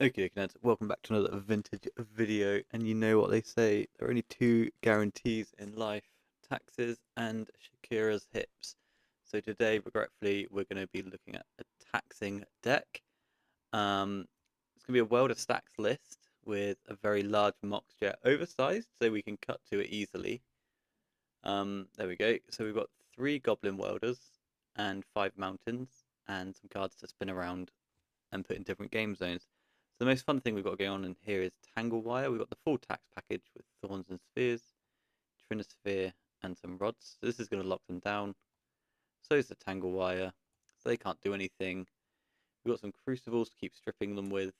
Okay, Ned, welcome back to another vintage video. And you know what they say, there are only two guarantees in life, taxes and Shakira's hips. So today, regretfully, we're going to be looking at a taxing deck. It's going to be a Welder Stax list with a very large Mox jet, oversized, so we can cut to it easily. There we go. So we've got three Goblin Welders and five Mountains, and some cards to spin around and put in different game zones. So the most fun thing we've got going on in here is Tangle Wire. We've got the full tax package with Thorns and Spheres, Trinosphere, and some rods. So this is going to lock them down. So is the Tangle Wire. So they can't do anything. We've got some Crucibles to keep stripping them with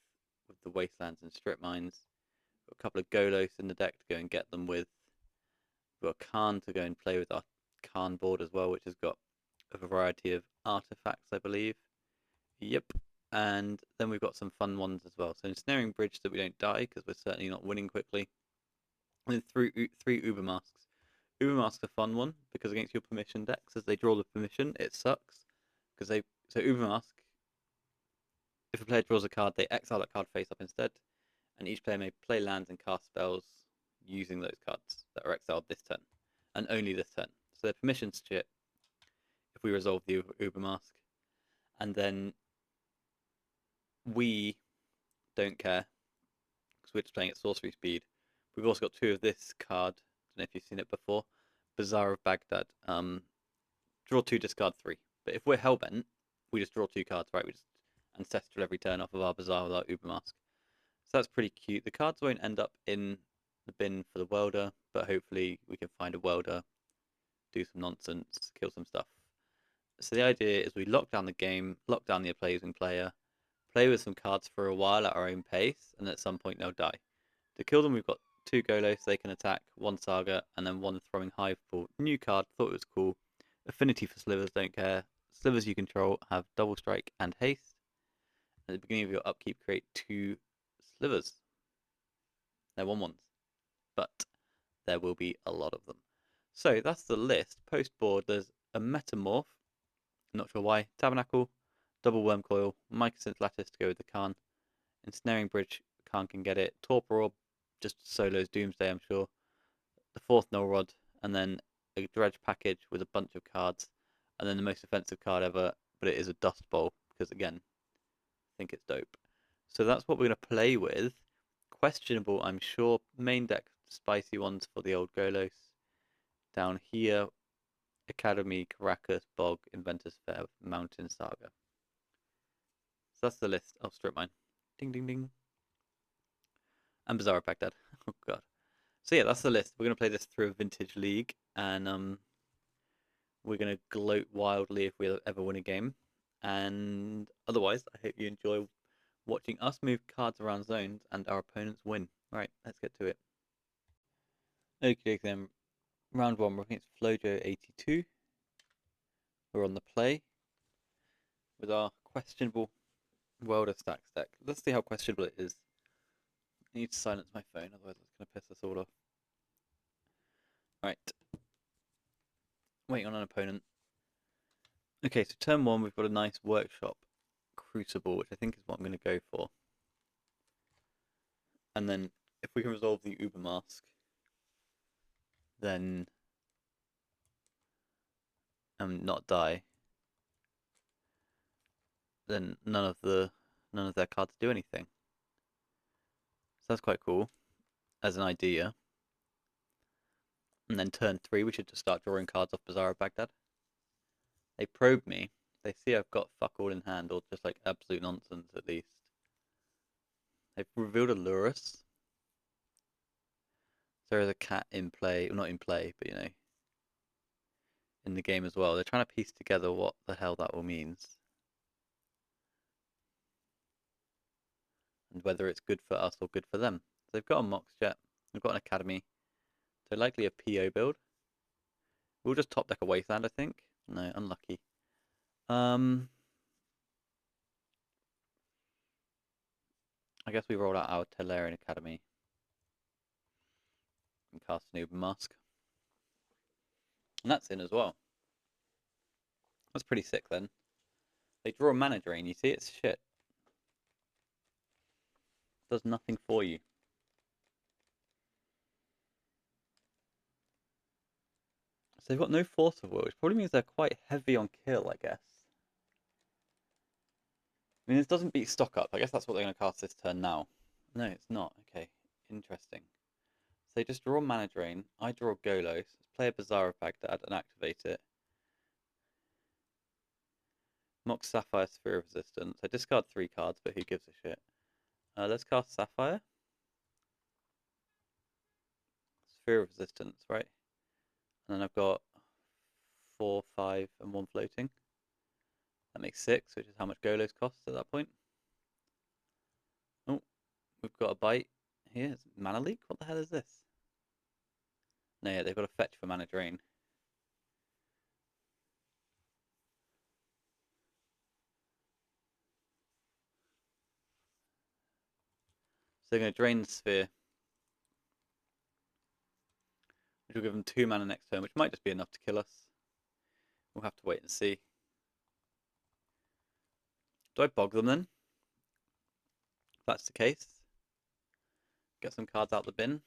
the Wastelands and Strip Mines. We've got a couple of Golos in the deck to go and get them with. We've got a Khan to go and play with our Khan board as well, which has got a variety of artifacts, I believe. Yep. And then we've got some fun ones as well. So ensnaring bridge so that we don't die, because we're certainly not winning quickly. And then three Uber masks. Uber masks are a fun one because against your permission decks, as they draw the permission, it sucks because they so Uber mask. If a player draws a card, they exile that card face up instead, and each player may play lands and cast spells using those cards that are exiled this turn, and only this turn. So their permissions shit if we resolve the Uber mask, and then we don't care because we're just playing at sorcery speed. We've also got two of this card. I don't know if you've seen it before. Bazaar of Baghdad. Draw two, discard three. But if we're hellbent, we just draw two cards, right? We just ancestral every turn off of our Bazaar with our Uber Mask. So that's pretty cute. The cards won't end up in the bin for the welder, but hopefully we can find a welder, do some nonsense, kill some stuff. So the idea is we lock down the game, lock down the opposing player, play with some cards for a while at our own pace, and at some point they'll die. To kill them, we've got two Golos, they can attack, one Saga, and then one Throwing Hive Pool. New card, thought it was cool. Affinity for Slivers, don't care. Slivers you control have Double Strike and Haste. At the beginning of your upkeep, create two Slivers. They're 1/1s, but there will be a lot of them. So that's the list. Post board, there's a Metamorph, not sure why. Tabernacle, Double Worm Coil, Mycosynth Lattice to go with the Khan. Ensnaring Bridge, Khan can get it. Torpor Orb, just solos Doomsday, I'm sure. The fourth Null Rod, and then a Dredge package with a bunch of cards, and then the most offensive card ever, but it is a Dust Bowl, because again, I think it's dope. So that's what we're going to play with. Questionable, I'm sure. Main deck, spicy ones for the old Golos. Down here, Academy, Caracas, Bog, Inventor's Fair, Mountain Saga. So that's the list. I'll strip mine. Ding, ding, ding. And Bazaar of Baghdad. Oh, God. So yeah, that's the list. We're gonna play this through a vintage league, and we're gonna gloat wildly if we ever win a game. And otherwise, I hope you enjoy watching us move cards around zones and our opponents win. Right, let's get to it. Okay, then round one. We're against Flojo82. We're on the play with our questionable Welder Stax deck. Let's see how questionable it is. I need to silence my phone, otherwise it's gonna piss us all off. Right, waiting on an opponent. Okay, so turn one, we've got a nice workshop Crucible, which I think is what I'm going to go for. And then if we can resolve the Uber Mask, then not die, then none of their cards do anything. So that's quite cool as an idea. And then turn three, we should just start drawing cards off Bazaar of Baghdad. They probe me. They see I've got fuck all in hand, or just like absolute nonsense at least. They've revealed a Lurus. There is a cat in play, well, not in play, but you know, in the game as well. They're trying to piece together what the hell that all means, and whether it's good for us or good for them. So they've got a Mox Jet, they've got an Academy, so likely a PO build. We'll just top deck a Wasteland, I think. No, unlucky. I guess we roll out our Tellerian Academy and cast an Uber Mask. And that's in as well. That's pretty sick then. They draw a mana drain, you see, it's shit. does nothing for you. So they've got no force of will, which probably means they're quite heavy on kill, I guess. I mean, this doesn't beat stock up. I guess that's what they're going to cast this turn now. No, it's not. Okay, interesting. So they just draw Mana Drain. I draw Golos. Play a Bazaar of Baghdad and activate it. Mox Sapphire, Sphere of Resistance. I discard 3 cards, but who gives a shit? Let's cast Sapphire. Sphere of Resistance, right? And then I've got 4, 5, and 1 floating. That makes 6, which is how much Golos costs at that point. Oh, we've got a bite here. It's Mana Leak? What the hell is this? No, yeah, they've got a fetch for Mana Drain. So they're going to drain the Sphere, which will give them 2 mana next turn, which might just be enough to kill us. We'll have to wait and see. Do I bog them then? If that's the case. Get some cards out the bin.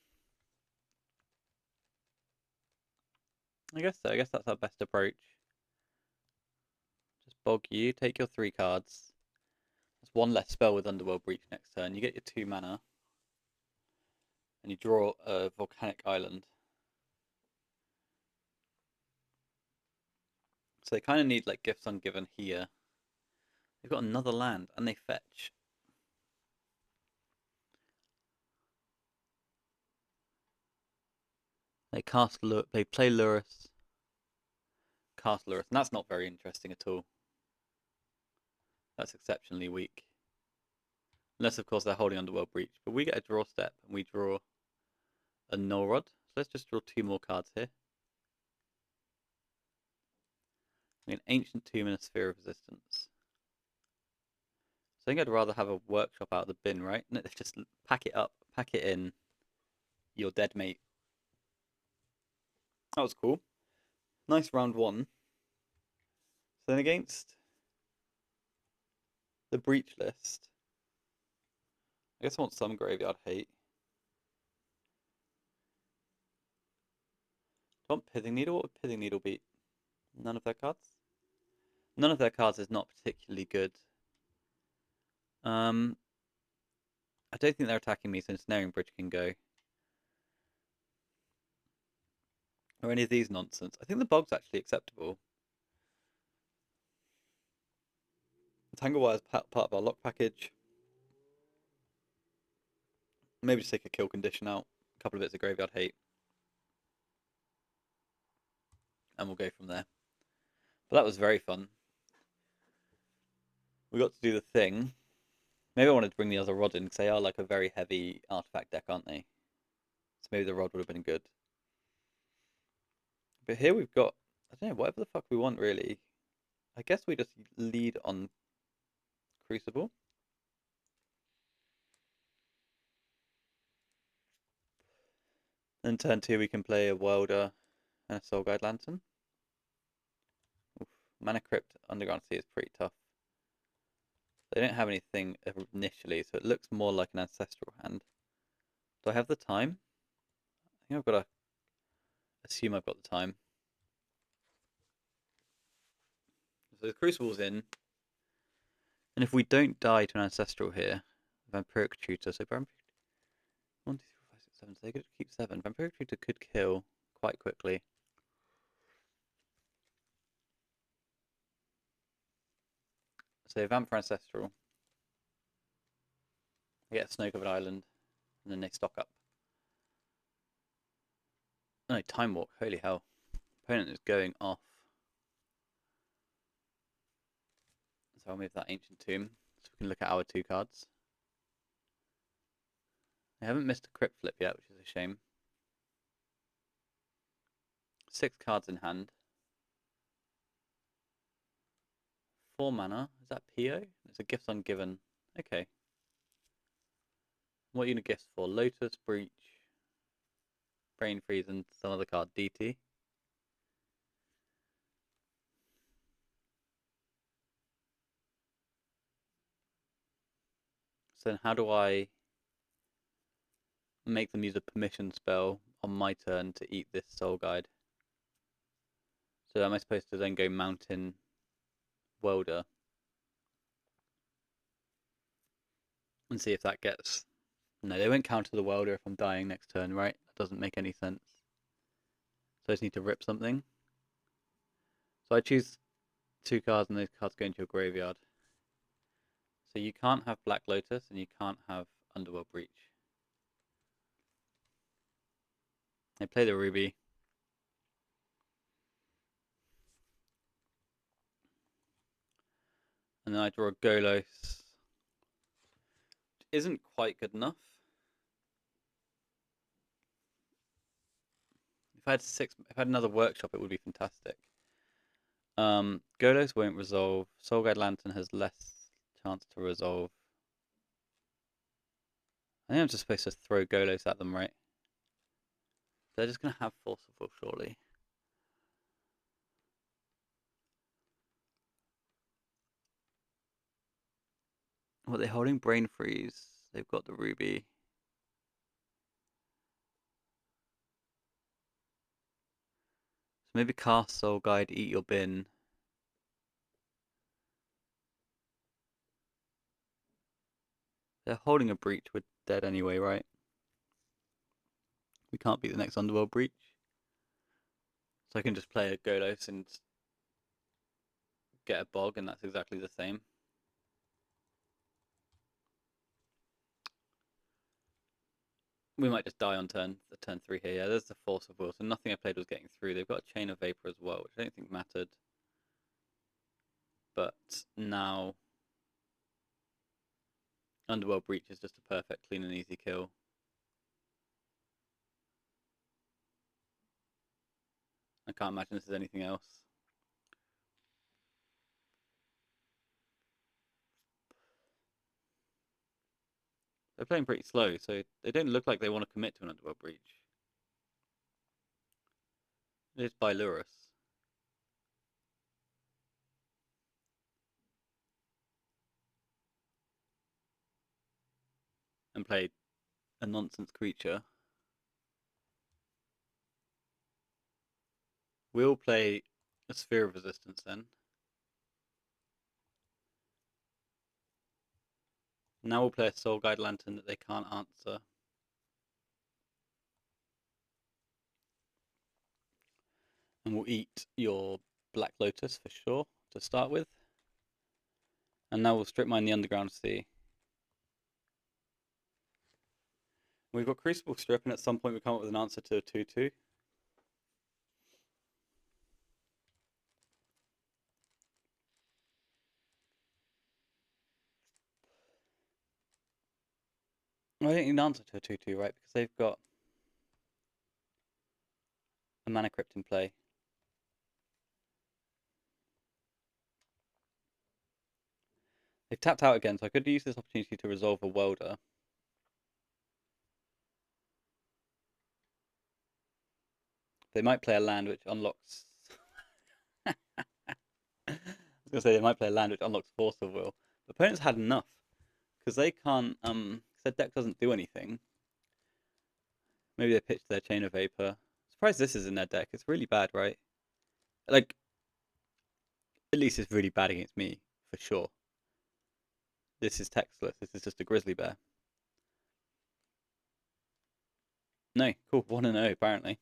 I guess so. I guess that's our best approach. Just bog you, take your 3 cards. That's 1 less spell with Underworld Breach next turn. You get your 2 mana. And you draw a Volcanic Island. So they kind of need like Gifts Ungiven here. They've got another land and they fetch. They play Lurrus. Cast Lurrus, and that's not very interesting at all. That's exceptionally weak. Unless, of course, they're holding Underworld Breach. But we get a draw step, and we draw a Null Rod. So let's just draw 2 more cards here. An Ancient Tomb and a Sphere of Resistance. So I think I'd rather have a Workshop out of the bin, right? Just pack it up, pack it in. Your dead mate. That was cool. Nice round 1. So then against the Breach list, I guess I want some Graveyard Hate. Do I want Pithing Needle? What would Pithing Needle beat? None of their cards? None of their cards is not particularly good. I don't think they're attacking me, so Ensnaring Bridge can go. Or any of these nonsense. I think the Bog's actually acceptable. Tangle Wire is part of our lock package. Maybe just take a kill condition out. A couple of bits of Graveyard Hate. And we'll go from there. But that was very fun. We got to do the thing. Maybe I wanted to bring the other rod in, because they are like a very heavy artifact deck, aren't they? So maybe the rod would have been good. But here we've got, I don't know, whatever the fuck we want, really. I guess we just lead on Crucible. Then turn 2 we can play a Welder and a Soul Guide Lantern. Oof. Mana Crypt Underground Sea is pretty tough. They don't have anything initially, so it looks more like an Ancestral hand. Do I have the time? I think I've got to assume I've got the time. So the Crucible's in. And if we don't die to an Ancestral here, Vampiric Tutor, so Vampiric 1, 2, 3, 4, 5, 6, 7, so they could keep 7. Vampiric Tutor could kill quite quickly. So Vamp for Ancestral. They get a Snow-Covered Island, and then they stock up. No, Time Walk, holy hell. Opponent is going off. So I'll move that Ancient Tomb, so we can look at our 2 cards. They haven't missed a Crypt Flip yet, which is a shame. 6 cards in hand. 4 mana. Is that PO? It's a Gifts Ungiven. Okay. What are you going to gift for? Lotus, Breach, Brain Freeze, and some other card, DT. So then how do I make them use a permission spell on my turn to eat this soul guide. So am I supposed to then go Mountain Welder and see if that gets... No, they won't counter the Welder if I'm dying next turn, right? That doesn't make any sense. So I just need to rip something. So I choose 2 cards and those cards go into your graveyard. So you can't have Black Lotus and you can't have Underworld Breach. They play the Ruby. And then I draw a Golos. Which isn't quite good enough. If I had another workshop, it would be fantastic. Golos won't resolve. Soul Guide Lantern has less chance to resolve. I think I'm just supposed to throw Golos at them, right? They're just going to have Force of Will, surely. What, they're holding Brain Freeze. They've got the Ruby. So maybe cast Soul Guide, eat your bin. They're holding a Breach. We're dead anyway, right? We can't beat the next Underworld Breach. So I can just play a Golos and get a Bog, and that's exactly the same. We might just die on turn 3 here. Yeah, there's the Force of Will. So nothing I played was getting through. They've got a Chain of Vapor as well, which I don't think mattered. But now Underworld Breach is just a perfect, clean and easy kill. I can't imagine this is anything else. They're playing pretty slow, so they don't look like they want to commit to an Underworld Breach. It is by Lurus. And play a nonsense creature. We'll play a Sphere of Resistance then. Now we'll play a Soul Guide Lantern that they can't answer. And we'll eat your Black Lotus for sure to start with. And now we'll strip mine the Underground Sea. We've got Crucible Strip, and at some point we come up with an answer to a 2-2. Well, I don't need an answer to a 2-2, right? Because they've got a Mana Crypt in play. They've tapped out again, so I could use this opportunity to resolve a Welder. They might play a land which unlocks... I was going to say they might play a land which unlocks Force of Will. The opponents had enough. Because they can't... Because their deck doesn't do anything. Maybe they pitched their Chain of Vapor. Surprised this is in their deck. It's really bad, right? Like, at least it's really bad against me, for sure. This is textless. This is just a Grizzly Bear. No, cool. 1-0, apparently.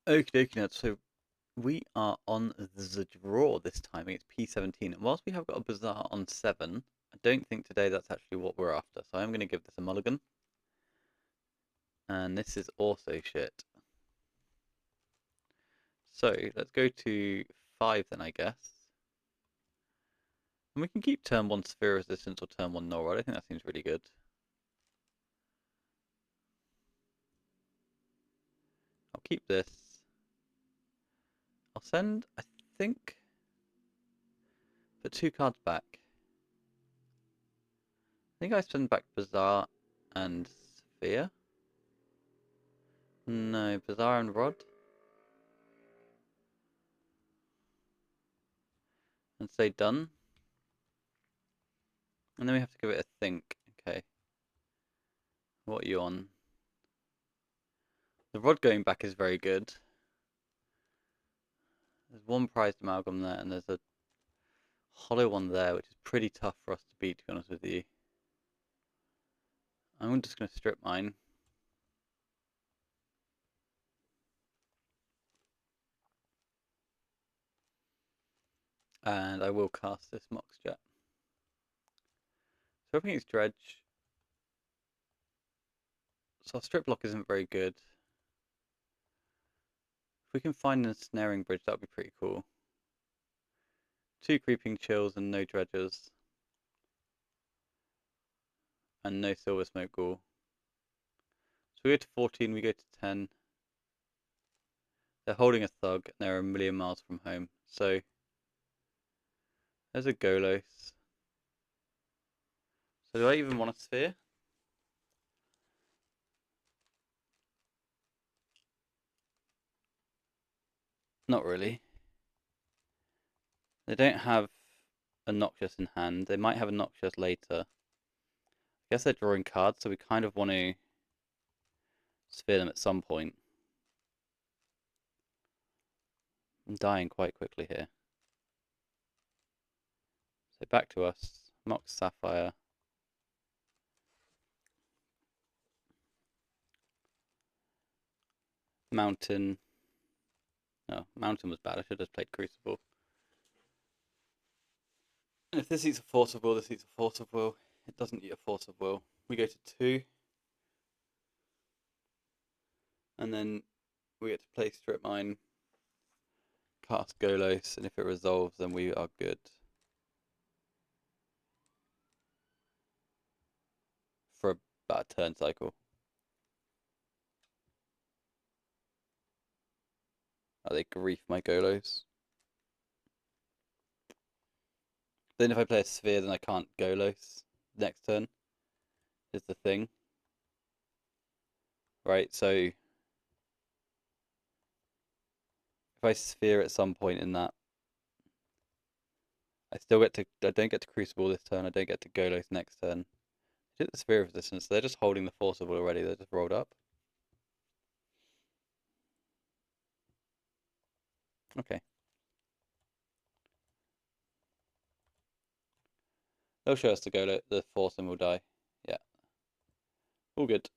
Okie dokie, Ned. So we are on the draw this time against P17. And whilst we have got a Bazaar on 7, I don't think today that's actually what we're after. So I'm going to give this a mulligan. And this is also shit. So let's go to 5 then, I guess. And we can keep turn 1 Sphere Resistance or turn 1 Null Rod. I think that seems really good. I'll keep this. I'll send, I think, put 2 cards back. I think I send back Bazaar and Sphere. No, Bazaar and Rod. And say done. And then we have to give it a think. Okay. What are you on? The rod going back is very good. There's one prized amalgam there, and there's a hollow one there, which is pretty tough for us to beat, to be honest with you. I'm just going to strip mine. And I will cast this Moxjet. So hoping it's Dredge. So our strip block isn't very good. If we can find a snaring bridge, that would be pretty cool. 2 creeping chills and no dredges. And no silver smoke ghoul. So we go to 14, we go to 10. They're holding a thug, and they're a million miles from home. So there's a Golos. So do I even want a sphere? Not really. They don't have a Noxious in hand. They might have a Noxious later. I guess they're drawing cards, so we kind of want to sphere them at some point. I'm dying quite quickly here. So back to us. Mox Sapphire. Mountain. No, Mountain was bad. I should have played Crucible. And if this eats a Force of Will, this eats a Force of Will. It doesn't eat a Force of Will. We go to 2. And then we get to play Strip Mine. Cast Golos. And if it resolves, then we are good. For about a turn cycle. Oh, they grief my Golos. Then if I play a Sphere, then I can't Golos next turn. Is the thing. Right, so if I Sphere at some point in that, I don't get to Crucible this turn, I don't get to Golos next turn. I did the Sphere of Resistance, so they're just holding the Force of Will already, they're just rolled up. Okay. They'll show us the Force and we'll die. Yeah. All good.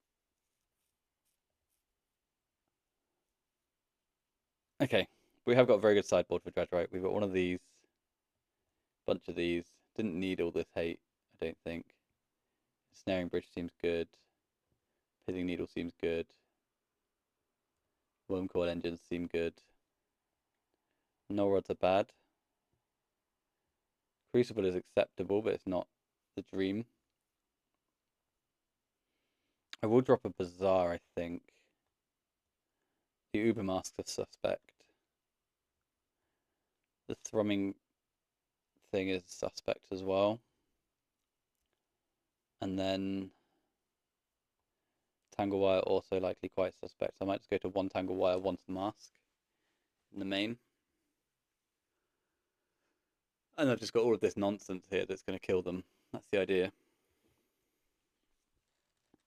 Okay. We have got a very good sideboard for Dredge, right? We've got one of these, bunch of these. Didn't need all this hate, I don't think. Snaring Bridge seems good. Pithing Needle seems good. Wormcoil Engines seem good. No rods are bad. Crucible is acceptable, but it's not the dream. I will drop a Bazaar, I think. The Uber Mask's a suspect. The Thrumming thing is suspect as well. And then Tangle Wire also likely quite suspect. So I might just go to 1 Tangle Wire, 1 to the Mask in the main. And I've just got all of this nonsense here that's going to kill them. That's the idea.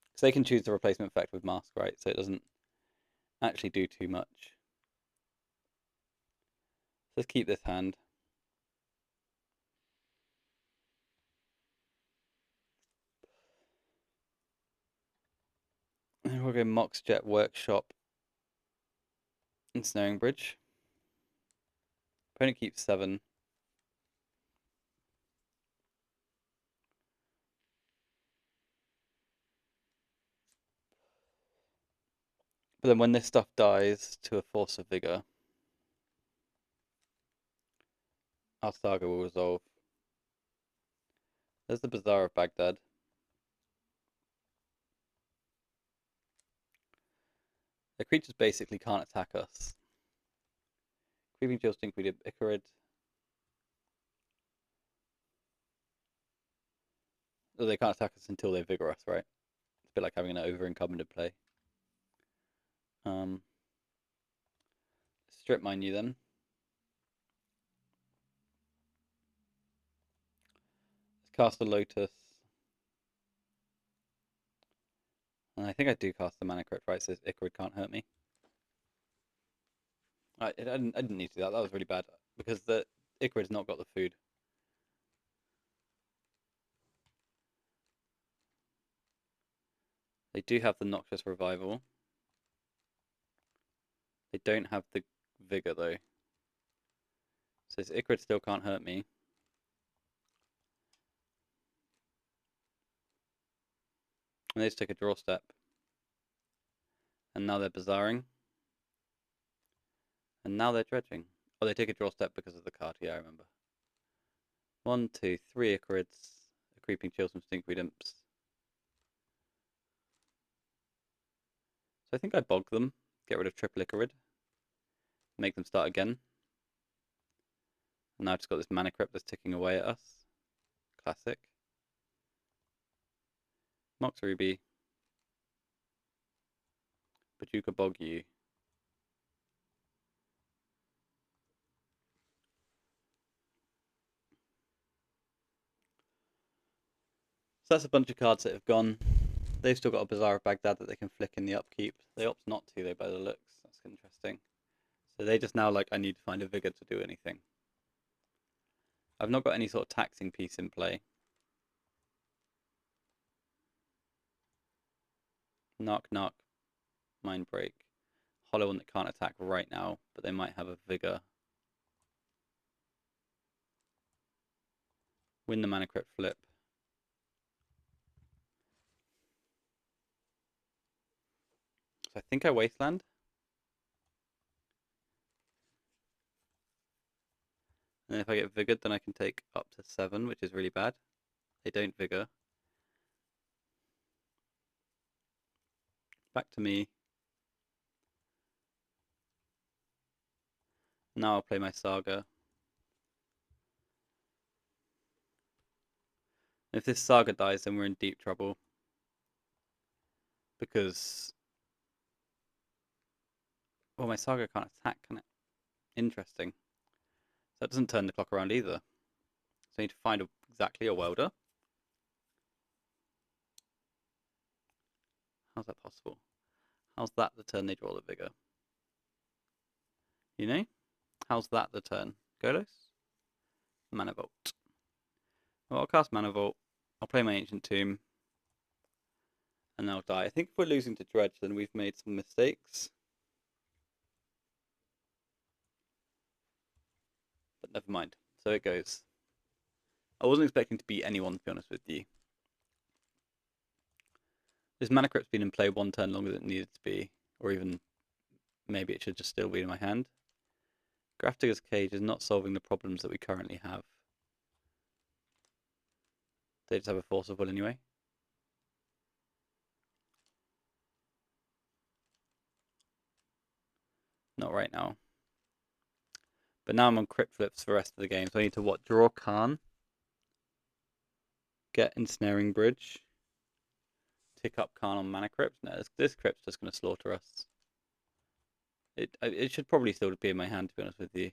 Because they can choose the replacement effect with Mask, right? So it doesn't actually do too much. Let's keep this hand. And we'll go Moxjet Workshop and Snaring Bridge. Opponent keeps 7. But then when this stuff dies to a Force of Vigor, our saga will resolve. There's the Bazaar of Baghdad. The creatures basically can't attack us. Creeping Chill think we did Icarid. Well, they can't attack us until they Vigor us, right? It's a bit like having an over incumbent play. Strip mine you then. Let's cast a Lotus. And I think I do cast the Mana Crypt, right? So Icarid can't hurt me. I didn't need to do that. That was really bad. Because the Icarid's not got the food. They do have the Noxious Revival. They don't have the Vigor, though. So this Icarid still can't hurt me. And they just took a draw step. And now they're Bizarring. And now they're Dredging. Oh, they take a draw step because of the card. Yeah, I remember. 1, 2, 3 Icarids. A Creeping Chill, some Stinkweed Imps. So I think I bog them. Get rid of triple Icarid. Make them start again. And now I've just got this Mana Crypt that's ticking away at us. Classic. Mox Ruby. Pachuca Bog you. So that's a bunch of cards that have gone. They've still got a Bazaar of Baghdad that they can flick in the upkeep. They opt not to, though, by the looks. That's interesting. So they just now like, I need to find a Vigor to do anything. I've not got any sort of taxing piece in play. Knock, knock. Mind Break. Hollow one that can't attack right now, but they might have a Vigor. Win the Mana Crypt flip. So I think I Wasteland. And if I get Vigored, then I can take up to 7, which is really bad. They don't Vigor. Back to me. Now I'll play my Saga. If this Saga dies, then we're in deep trouble. Because... well, my Saga can't attack, can it? Interesting. So that doesn't turn the clock around either. So I need to find exactly a Welder. How's that possible? How's that the turn they draw the Vigor? You know? How's that the turn? Golos? Mana Vault. Well, I'll cast Mana Vault. I'll play my Ancient Tomb. And they'll die. I think if we're losing to Dredge, then we've made some mistakes. But never mind. So it goes. I wasn't expecting to beat anyone, to be honest with you. This Mana Crypt's been in play one turn longer than it needed to be. Or even maybe it should just still be in my hand. Grafdigger's Cage is not solving the problems that we currently have. They just have a Force of Will anyway. Not right now. But now I'm on Crypt Flips for the rest of the game. So I need to what? Draw Khan. Get Ensnaring Bridge. Tick up Khan on Mana Crypt. No, this Crypt's just going to slaughter us. It should probably still be in my hand, to be honest with you.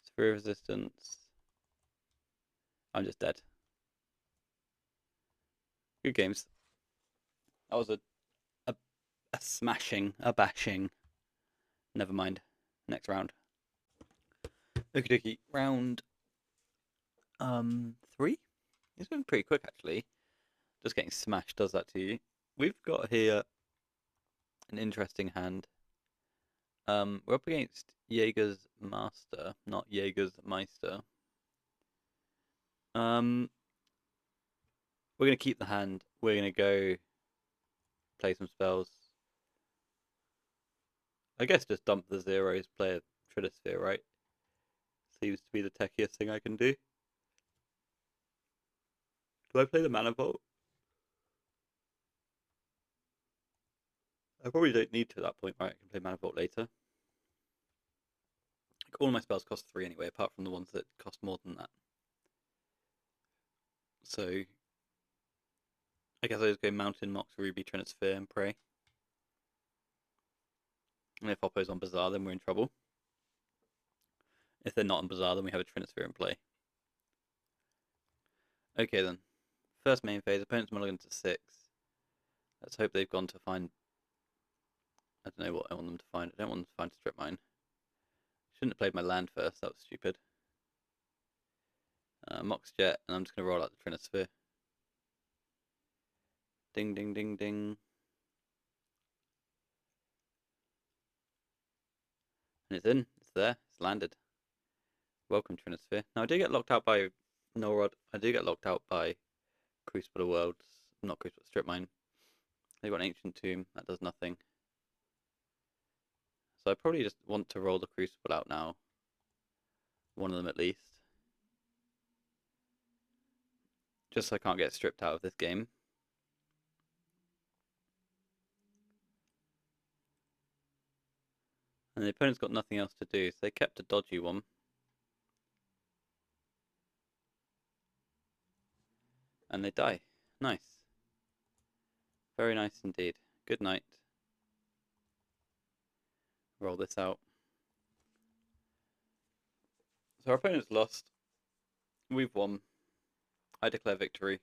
Sphere Resistance. I'm just dead. Good games. That was a smashing, a bashing. Never mind. Next round. Okie dokie. Round 3? It's been pretty quick actually. Just getting smashed does that to you. We've got here an interesting hand. We're up against Jaeger's Master, not Jaeger's Meister. We're gonna keep the hand. We're gonna go play some spells. I guess just dump the zeros, play a Tridosphere, right? Seems to be the techiest thing I can do. Do I play the Mana Vault? I probably don't need to at that point, right? I can play Mana Vault later. Like, all my spells cost 3 anyway, apart from the ones that cost more than that. So, I guess I just go Mountain, Mox, Ruby, Trinisphere, and pray. And if Oppo's on Bazaar, then we're in trouble. If they're not on Bazaar, then we have a Trinisphere in play. Okay then. First main phase, opponent's mulligan to 6. Let's hope they've gone to find... I don't know what I want them to find. I don't want them to find strip mine. Shouldn't have played my land first, that was stupid. Mox Jet, and I'm just going to roll out the Trinosphere. Ding, ding, ding, ding. And it's in. It's there. It's landed. Welcome, Trinosphere. Now, I do get locked out by Null-Rod. I do get locked out by Crucible of Worlds. Not Crucible, Strip Mine. They've got an Ancient Tomb. That does nothing. So I probably just want to roll the Crucible out now. One of them at least. Just so I can't get stripped out of this game. And the opponent's got nothing else to do, so they kept a dodgy one. And they die. Nice. Very nice indeed. Good night. Roll this out. So our opponent's lost. We've won. I declare victory.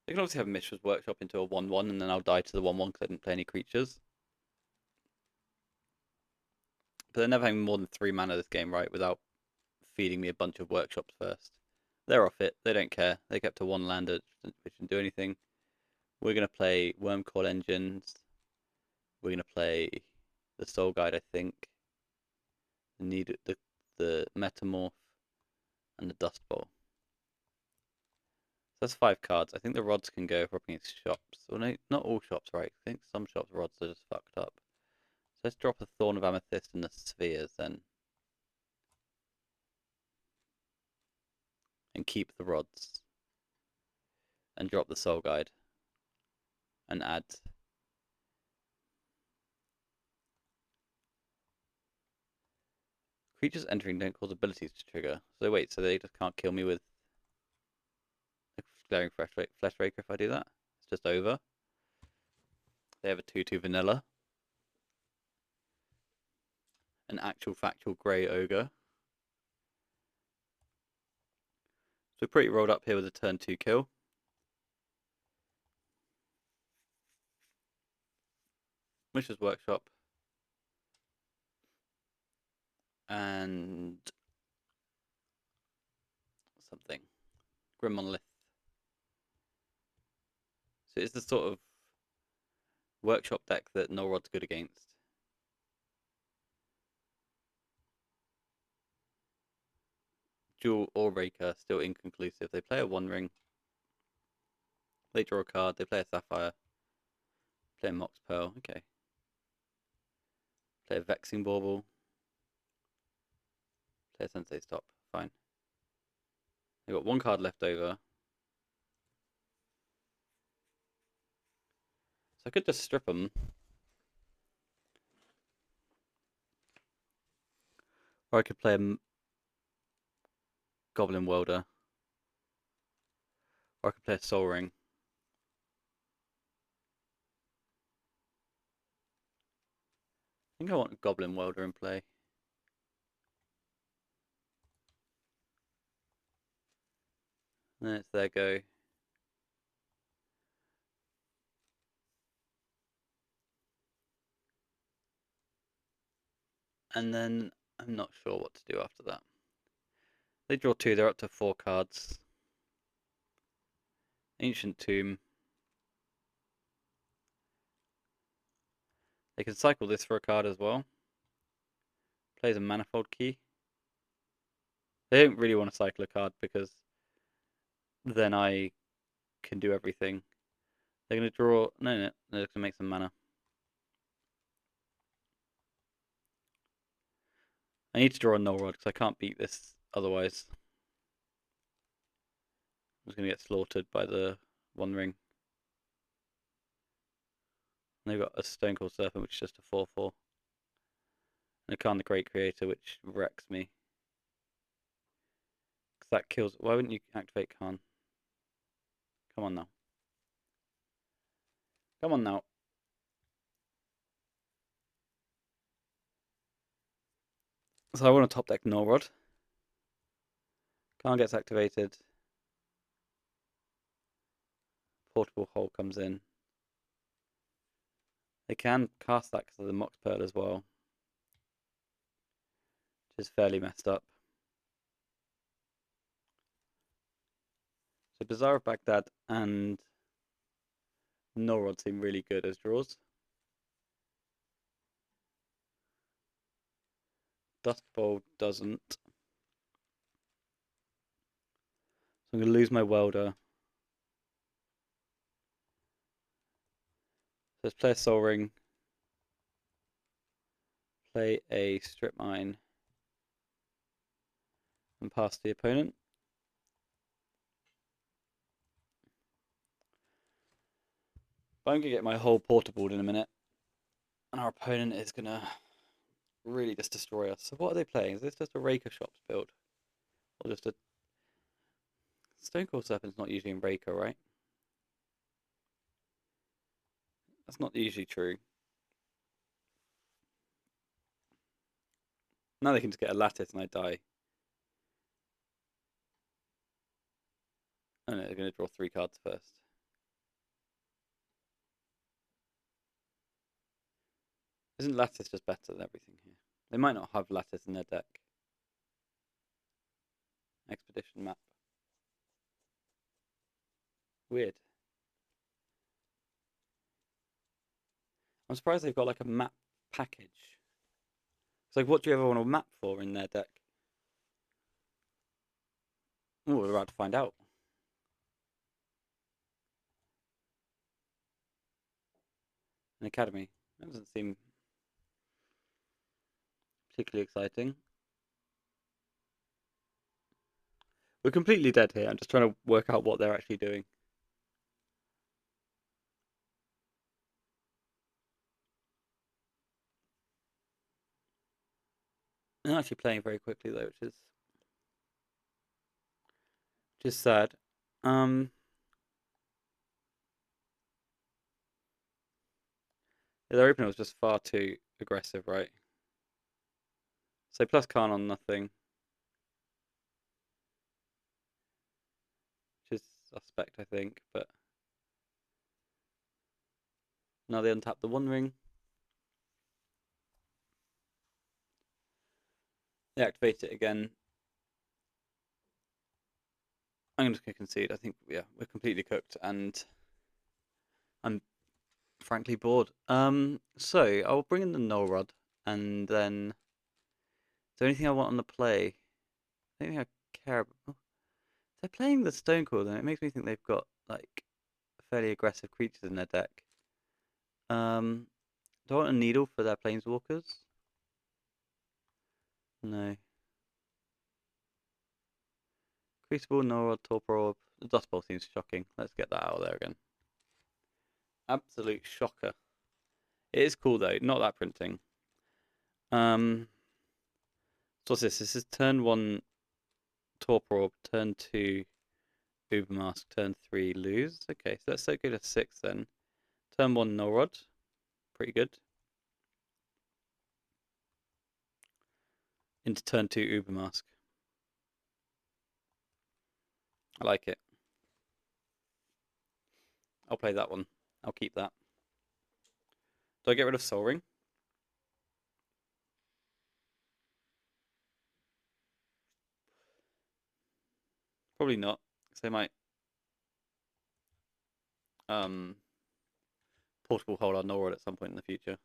They can obviously have Mishra's Workshop into a 1-1, and then I'll die to the 1-1 because I didn't play any creatures. But they're never having more than 3 mana this game, right, without feeding me a bunch of workshops first. They're off it. They don't care. They kept to 1 lander, which didn't do anything. We're going to play Wormcoil Engines. We're going to play the Soul Guide, I think. The Metamorph and the Dust Bowl. So that's 5 cards. I think the rods can go for against shops. Well, no, not all shops, right? I think some shops' rods are just fucked up. So let's drop the Thorn of Amethyst and the Spheres then. And keep the rods. And drop the Soul Guide. And add. Creatures entering don't cause abilities to trigger. So wait, so they just can't kill me with Glaring Fleshraker if I do that? It's just over. They have a 2/2 vanilla. An actual factual grey ogre. So we're pretty rolled up here with a turn 2 kill. Mishra's Workshop. And something. Grim Monolith. So it's the sort of workshop deck that Null-Rod's good against. Jewel or Raker, still inconclusive. They play a 1-ring. They draw a card. They play a Sapphire. Play a Mox Pearl. Okay. Play a Vexing Bauble. Play a Sensei Stop. Fine. They've got 1 card left over. So I could just strip them. Or I could play a Goblin Welder. Or I could play a Soul Ring. I think I want a Goblin Welder in play. And then it's their go. And then I'm not sure what to do after that. They draw 2, they're up to 4 cards. Ancient Tomb. They can cycle this for a card as well. Plays a Manifold Key. They don't really want to cycle a card because then I can do everything. They're going to draw... No, they're just going to make some mana. I need to draw a Null Rod because I can't beat this otherwise. I'm just going to get slaughtered by the 1-ring. And they've got a Stone Cold Serpent, which is just a 4/4. And a Khan the Great Creator, which wrecks me. Because that kills... Why wouldn't you activate Khan? Come on now. Come on now. So I want to top deck Null Rod. Khan gets activated. portable hole comes in. They can cast that because of the Mox Pearl as well, which is fairly messed up. So Bazaar of Baghdad and Norrod seem really good as draws. Dust Bowl doesn't. So I'm going to lose my Welder. So let's play a Soul Ring. Play a Strip Mine. And pass the opponent. But I'm going to get my whole portable in a minute. And our opponent is going to really just destroy us. So what are they playing? Is this just a Raker Shops build? Or just a... Stonecoil Serpent's not usually in Raker, right? That's not usually true. Now they can just get a Lattice and I die. Oh no, they're going to draw 3 cards first. Isn't Lattice just better than everything here? They might not have Lattice in their deck. Expedition map. Weird. I'm surprised they've got like a map package. It's like, what do you ever want a map for in their deck? Oh, we're about to find out. An academy. That doesn't seem particularly exciting. We're completely dead here. I'm just trying to work out what they're actually doing. They're actually playing very quickly though, which is sad. Their opener was just far too aggressive, right? So plus Khan on nothing, which is suspect, I think. But now they untap the One Ring. They activate it again. I'm just going to concede. I think, yeah, we're completely cooked, and I'm frankly bored. So I'll bring in the Null Rod, and then is there anything I want on the play? Anything I care about? Oh, they're playing the Stonecoil, then it makes me think they've got like fairly aggressive creatures in their deck. Do I want a Needle for their Planeswalkers? No. Crucible, Null Rod, Torpor Orb. The Dust Bowl seems shocking. Let's get that out of there again. Absolute shocker. It is cool though, not that printing. So what's this? This is turn 1 Torpor Orb, turn 2 Ubermask, turn 3 lose. Okay, so let's go to 6 then. Turn 1 Null Rod. Pretty good. Into turn 2 Ubermask. I like it. I'll play that one. I'll keep that. Do I get rid of Soul Ring? Probably not, because they might portable hold our Null Rod at some point in the future.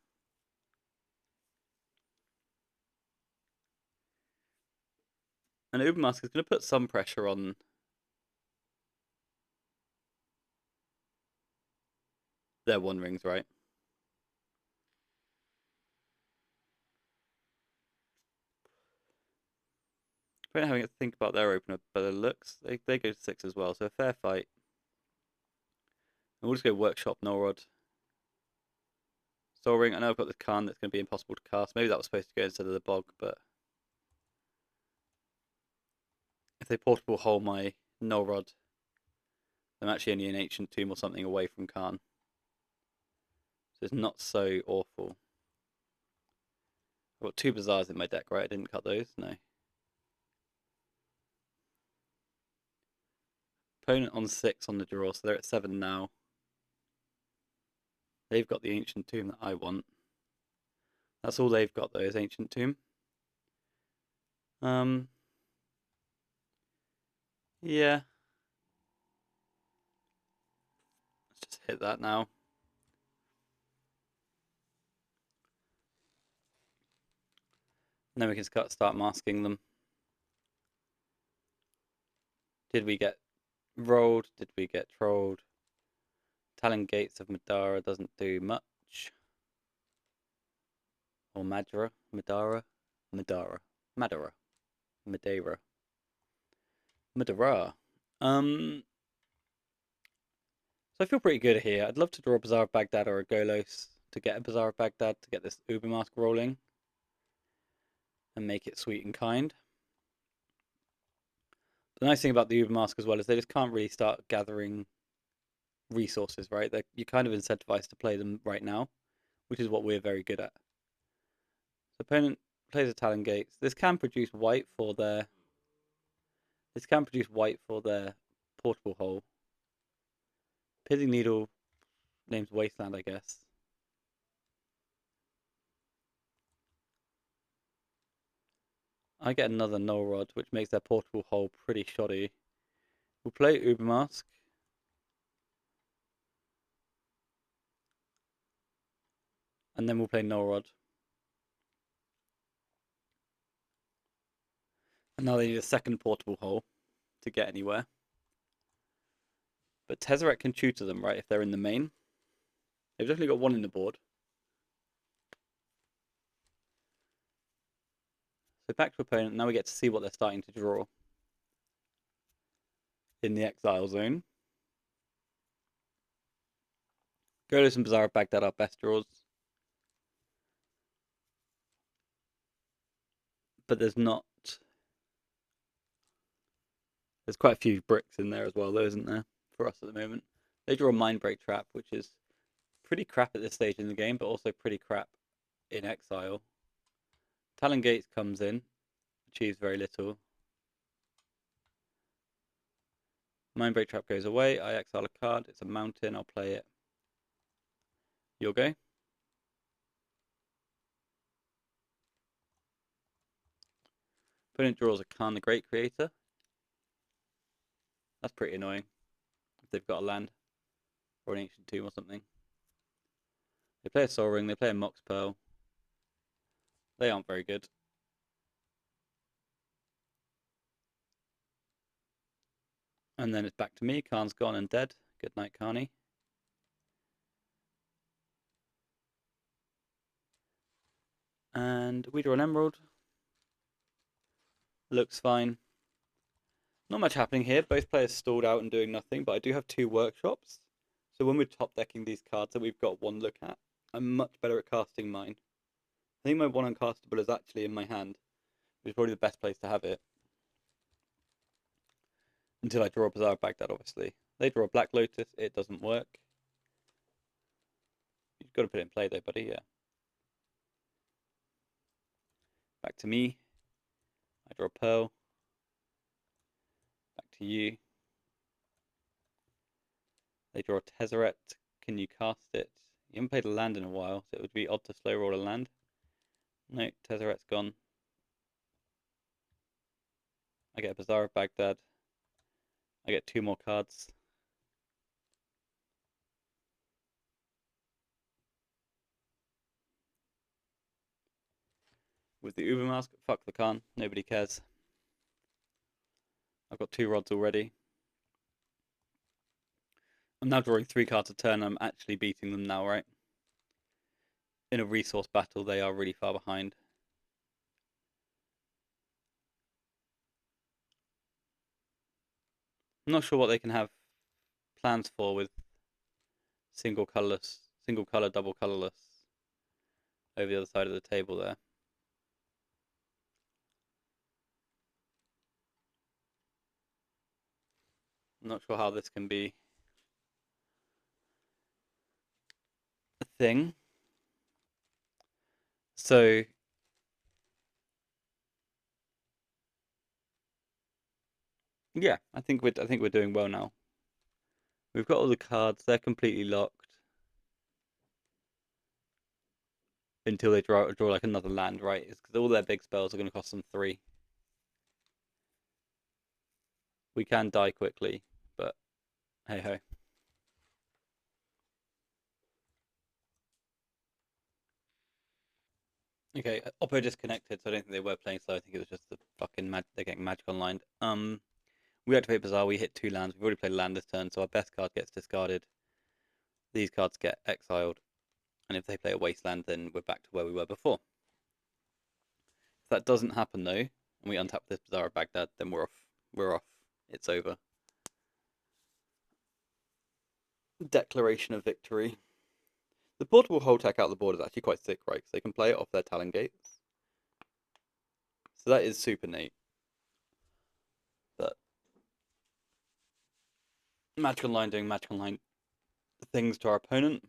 And Ubermask is going to put some pressure on their One Rings, right? We're not having to think about their opener, but it looks they go to 6 as well, so a fair fight. And we'll just go Workshop Null Rod. Soul Ring. I know I've got the Khan that's going to be impossible to cast. Maybe that was supposed to go instead of the Bog, but if they portable hole my Null Rod, I'm actually only an Ancient Tomb or something away from Khan. So it's not so awful. I've got 2 Bazaars in my deck, right? I didn't cut those, no. Opponent on 6 on the draw, so they're at 7 now. They've got the Ancient Tomb that I want. That's all they've got though, is Ancient Tomb. Yeah. Let's just hit that now. And then we can start masking them. Did we get rolled? Did we get trolled? Talon Gates of Madara doesn't do much. Or Madara. Madara. Madara. Madara. Madeira. Madara. So I feel pretty good here. I'd love to draw a Bazaar of Baghdad or a Golos to get a Bazaar of Baghdad to get this Uber Mask rolling and make it sweet and kind. The nice thing about the Uber Mask as well is they just can't really start gathering resources, right? You're kind of incentivized to play them right now, which is what we're very good at. So opponent plays a Talon Gates. This can produce white for their portable hole. Pithing Needle names Wasteland, I guess. I get another Null Rod, which makes their portable hole pretty shoddy. We'll play Uber Mask. And then we'll play Null Rod. And now they need a second portable hole to get anywhere. But Tezzeret can tutor them, right, if they're in the main. They've definitely got one in the board. So back to opponent. Now we get to see what they're starting to draw in the exile zone. Golos and Bazaar of Baghdad are best draws. But there's quite a few bricks in there as well, though, isn't there, for us at the moment. They draw a Mindbreak Trap, which is pretty crap at this stage in the game, but also pretty crap in exile. Talon Gates comes in, achieves very little. Mindbreak Trap goes away, I exile a card, it's a mountain, I'll play it. You'll go. Opponent draws a Khan the Great Creator. That's pretty annoying if they've got a land or an Ancient Tomb or something. They play a Soul Ring, they play a Mox Pearl. They aren't very good. And then it's back to me. Khan's gone and dead. Good night, Kani. And we draw an Emerald. Looks fine. Not much happening here. Both players stalled out and doing nothing, but I do have two workshops. So when we're top decking these cards that we've got one look at, I'm much better at casting mine. I think my one uncastable is actually in my hand, which is probably the best place to have it. Until I draw a Bazaar of Baghdad, obviously. They draw a Black Lotus, it doesn't work. You've got to put it in play though, buddy, yeah. Back to me. I draw a Pearl. Back to you. They draw a Tezzeret. Can you cast it? You haven't played a land in a while, so it would be odd to slow roll a land. No, Tezzeret's gone. I get a Bazaar of Baghdad. I get two more cards. With the Uber Mask, fuck the Khan. Nobody cares. I've got two rods already. I'm now drawing three cards a turn. I'm actually beating them now, right? In a resource battle, they are really far behind. I'm not sure what they can have plans for with single color, double colorless over the other side of the table there. I'm not sure how this can be a thing. So yeah, I think we're doing well now. We've got all the cards, they're completely locked. until they draw like another land, right? It's because all their big spells are going to cost them 3. We can die quickly, but hey ho. Okay, Oppo disconnected, so I don't think they were playing slow. I think it was just the fucking they're getting magic online. We activate Bazaar, we hit 2 lands. We've already played a land this turn, so our best card gets discarded. These cards get exiled, and if they play a wasteland, then we're back to where we were before. If that doesn't happen though, and we untap this Bazaar of Baghdad, then we're off. We're off. It's over. Declaration of victory. The portable hold tech out of the board is actually quite sick, right? Because they can play it off their Talon Gates. So that is super neat. But Magic Online doing Magic Online things to our opponent.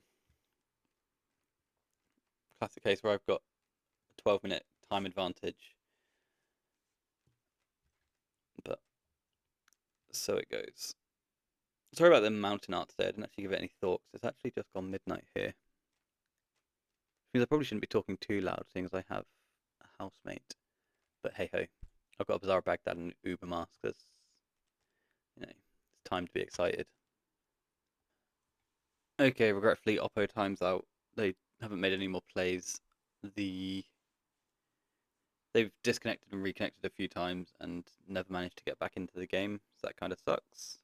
Classic case where I've got a 12-minute time advantage. But so it goes. Sorry about the mountain art today. I didn't actually give it any thought because it's actually just gone midnight here. Which means I probably shouldn't be talking too loud, seeing as I have a housemate. But hey ho, I've got a Bazaar of Baghdad and an Uber mask because, it's time to be excited. Okay, regretfully, Oppo times out. They haven't made any more plays. They've disconnected and reconnected a few times and never managed to get back into the game, so that kind of sucks.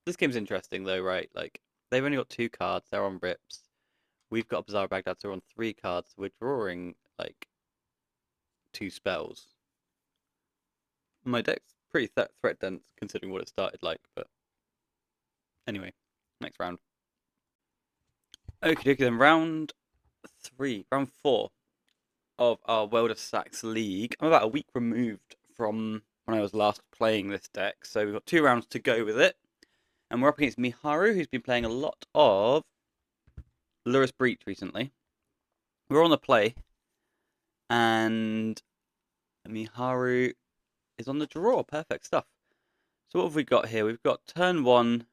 This game's interesting though, right? Like, they've only got 2 cards, they're on rips. We've got Bazaar of Baghdad, so we're on 3 cards, so we're drawing, like, 2 spells. My deck's pretty threat dense considering what it started like, but anyway, next round. Okay, then round 4 of our World of Stax League. I'm about a week removed from when I was last playing this deck, so we've got 2 rounds to go with it. And we're up against Miharu, who's been playing a lot of Lurrus Breach recently. We're on the play, and Miharu is on the draw. Perfect stuff. So what have we got here? We've got turn 1,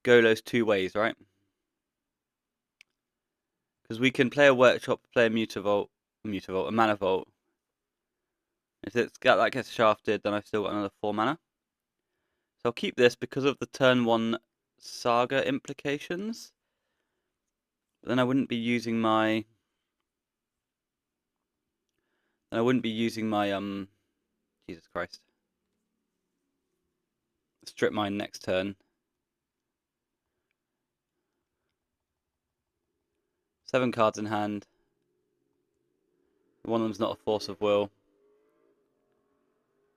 Golos 2 ways, right? Because we can play a Workshop, play a Mutavault, a Mana Vault. If that gets shafted, then I've still got another 4 mana. So I'll keep this because of the turn 1 Saga implications. But then I wouldn't be using my... Jesus Christ. Strip mine next turn. 7 cards in hand. One of them's not a Force of Will.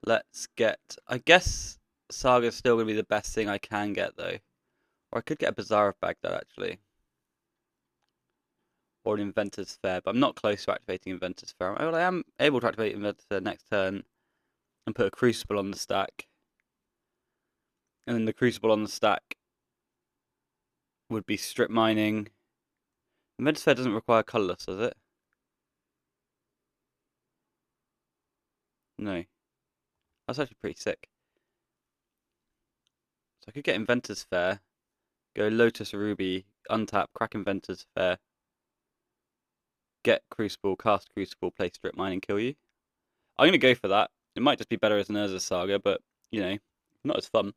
Let's get... I guess Saga's still going to be the best thing I can get, though. Or I could get a Bazaar of Baghdad, actually. Or an Inventor's Fair, but I'm not close to activating Inventor's Fair. Well, I am able to activate Inventor's Fair next turn and put a Crucible on the stack. And then the Crucible on the stack would be Strip Mining. Inventor's Fair doesn't require colourless, does it? No. That's actually pretty sick. So I could get Inventor's Fair, go Lotus Ruby, untap, crack Inventor's Fair, get Crucible, cast Crucible, play Strip Mine and kill you. I'm going to go for that. It might just be better as an Urza Saga, but, not as fun.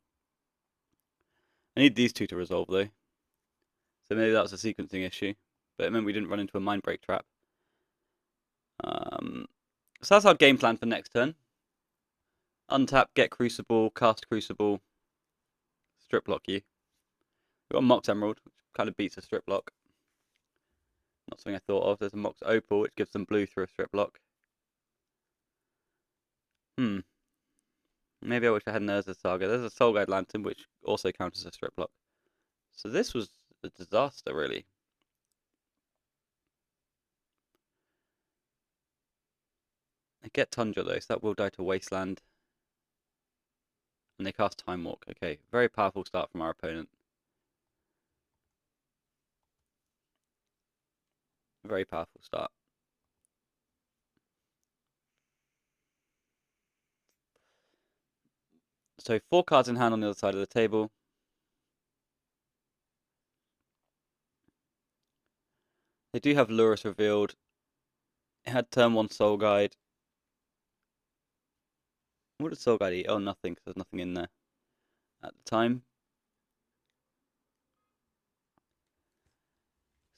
I need these 2 to resolve, though. So maybe that was a sequencing issue, but it meant we didn't run into a Mind Break trap. So that's our game plan for next turn. Untap, get Crucible, cast Crucible, strip block you. We've got a Mox Emerald, which kind of beats a strip block. Not something I thought of. There's a Mox Opal, which gives them blue through a strip block. Maybe I wish I had an Urza Saga. There's a Soul Guide Lantern, which also counts as a strip block. So this was a disaster, really. I get Tundra, though, so that will die to Wasteland. And they cast Time Walk. Okay, very powerful start from our opponent. Very powerful start. So 4 cards in hand on the other side of the table. They do have Lurus revealed. It had turn 1 Soul Guide. What did Soul Guide eat? Oh, nothing, because there's nothing in there at the time.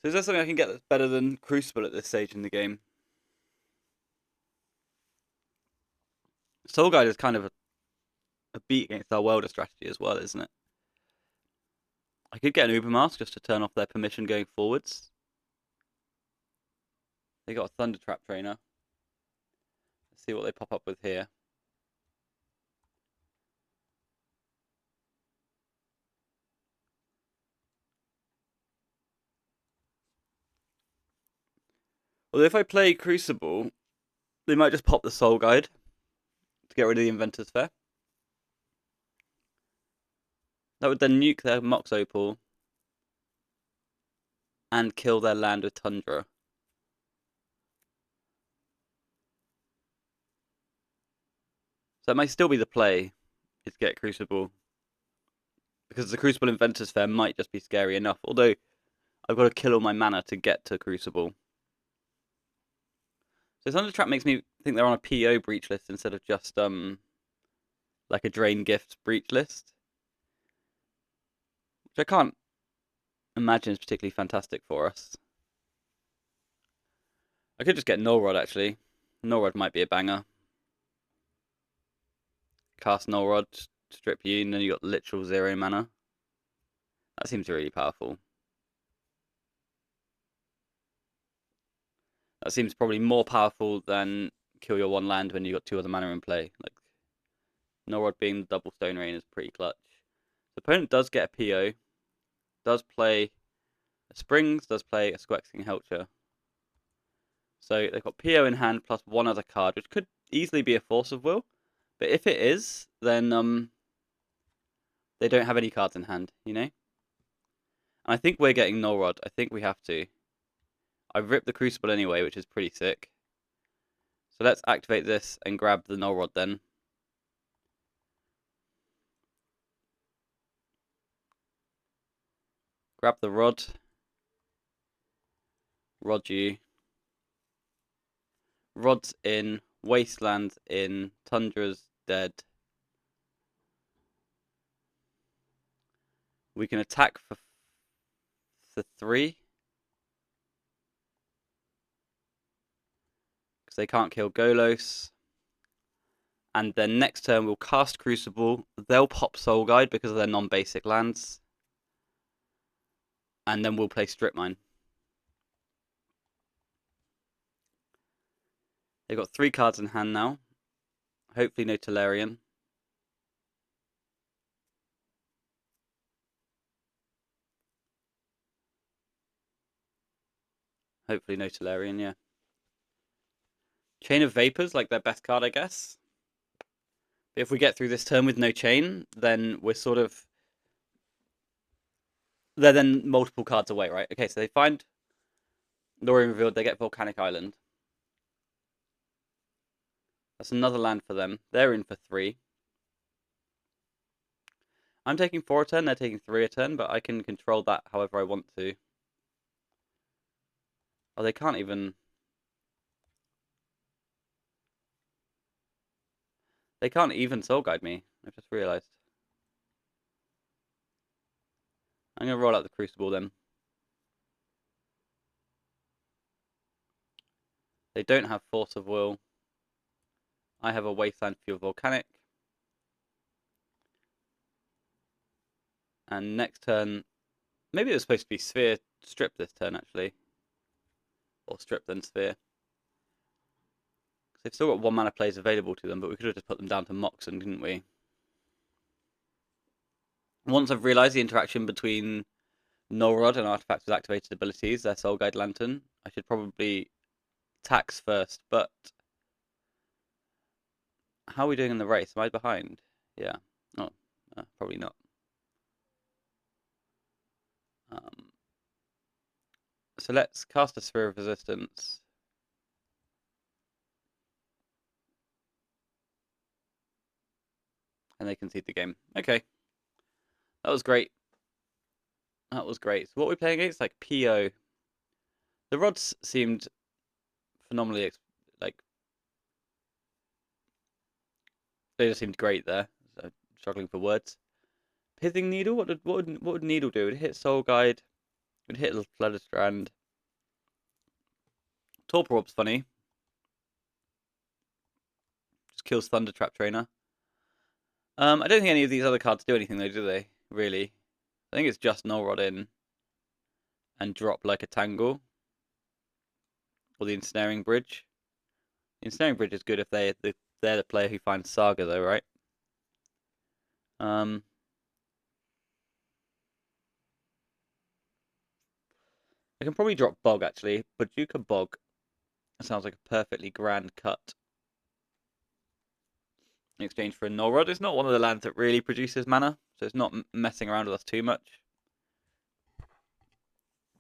So is there something I can get that's better than Crucible at this stage in the game? Soul Guide is kind of a beat against our Welder strategy as well, isn't it? I could get an Uber Mask just to turn off their permission going forwards. They got a Thunder Trap trainer. Let's see what they pop up with here. Well, if I play Crucible, they might just pop the Soul Guide to get rid of the Inventor's Fair. That would then nuke their Mox Opal and kill their land with Tundra. So it might still be the play, is get Crucible. Because the Crucible Inventor's Fair might just be scary enough. Although, I've got to kill all my mana to get to Crucible. So Thunder Trap makes me think they're on a PO breach list instead of just like a Drain Gift breach list. Which I can't imagine is particularly fantastic for us. I could just get Null Rod actually. Null Rod might be a banger. Cast Null Rod, strip you, and then you got literal 0 mana. That seems really powerful. That seems probably more powerful than kill your 1 land when you got 2 other mana in play. Like Null Rod being the double Stone Rain is pretty clutch. The opponent does get a PO, does play a Springs, does play a Squexing Helcher. So they've got PO in hand plus 1 other card, which could easily be a Force of Will. But if it is, then they don't have any cards in hand, you know? And I think we're getting Null Rod. I think we have to. I've ripped the Crucible anyway, which is pretty sick. So let's activate this and grab the Null Rod then. Grab the Rod. Rod you. Rod's in. Wasteland's in. Tundra's dead. We can attack for 3. Because they can't kill Golos. And then next turn we'll cast Crucible. They'll pop Soul Guide because of their non-basic lands. And then we'll play Strip Mine. They've got 3 cards in hand now. Hopefully no Tolarian. Hopefully no Tolarian, yeah. Chain of Vapors, like their best card, I guess. But if we get through this turn with no chain, then we're sort of... They're then multiple cards away, right? Okay, so they find Lorien Revealed, they get Volcanic Island. That's another land for them. They're in for 3. I'm taking 4 a turn, they're taking 3 a turn, but I can control that however I want to. Oh, they can't even... They can't even Soul Guide me, I've just realised. I'm going to roll out the Crucible then. They don't have Force of Will. I have a Wasteland Fuel Volcanic. And next turn... Maybe it was supposed to be Sphere Strip this turn, actually. Or Strip then Sphere. They've still got 1 mana plays available to them, but we could have just put them down to Moxen, didn't we? Once I've realised the interaction between Null Rod and artifacts with activated abilities, their Soul Guide Lantern, I should probably tax first, but... How are we doing in the race? Am I behind? Yeah. Oh, probably not. So let's cast a Sphere of Resistance. And they concede the game. Okay. That was great. That was great. So what are we playing against? Like PO. The rods seemed phenomenally, like, they just seemed great there. So, struggling for words. Pithing Needle? What would Needle do? It would hit Soul Guide. It would hit Flooded Strand. Torpor Orb's funny. Just kills Thunder Trap Trainer. I don't think any of these other cards do anything though, do they? Really? I think it's just Null Rod in and drop like a Tangle. Or the Ensnaring Bridge. The Ensnaring Bridge is good if they're the player who finds Saga though, right? I can probably drop Bog actually. Bajuka Bog sounds like a perfectly grand cut in exchange for a Null Rod. It's not one of the lands that really produces mana, so it's not messing around with us too much.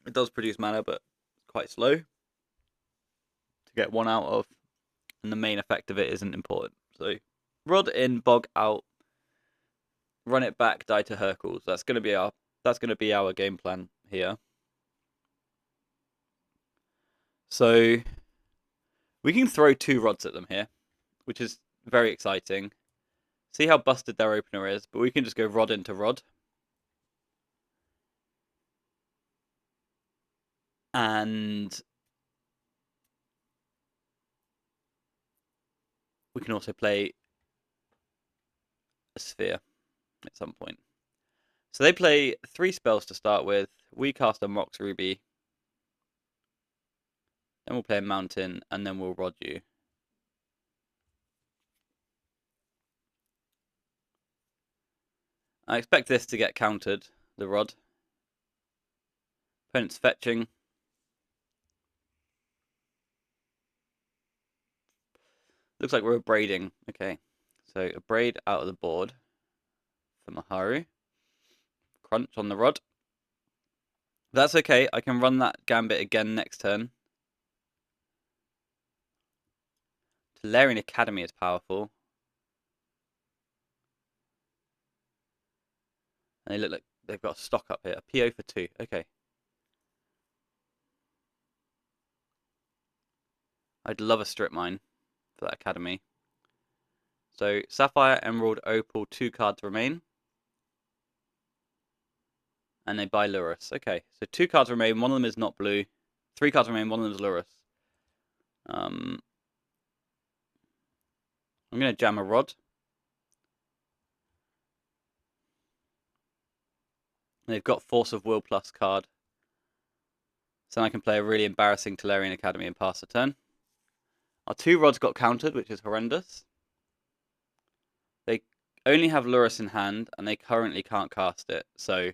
It does produce mana, but quite slow to get one out of, and the main effect of it isn't important. So, Rod in, Bog out, run it back, die to Hercules. That's gonna be our game plan here. So we can throw 2 rods at them here, which is very exciting. See how busted their opener is, but we can just go rod into rod. And we can also play a sphere at some point. So they play 3 spells to start with. We cast a Mox Ruby. Then we'll play a Mountain, and then we'll rod you. I expect this to get countered, the rod. Opponent's fetching. Looks like we're abrading. Okay, so abrade out of the board for Maharu. Crunch on the rod. That's okay. I can run that Gambit again next turn. Tolarian Academy is powerful. And they look like they've got a stock up here. A PO for 2. Okay. I'd love a strip mine for that Academy. So Sapphire, Emerald, Opal, 2 cards remain. And they buy Lurus. Okay, so 2 cards remain. One of them is not blue. 3 cards remain. One of them is Lurus. I'm going to jam a Rod. They've got Force of Will plus card. So I can play a really embarrassing Tolarian Academy and pass the turn. Our 2 Rods got countered, which is horrendous. They only have Lurus in hand, and they currently can't cast it. So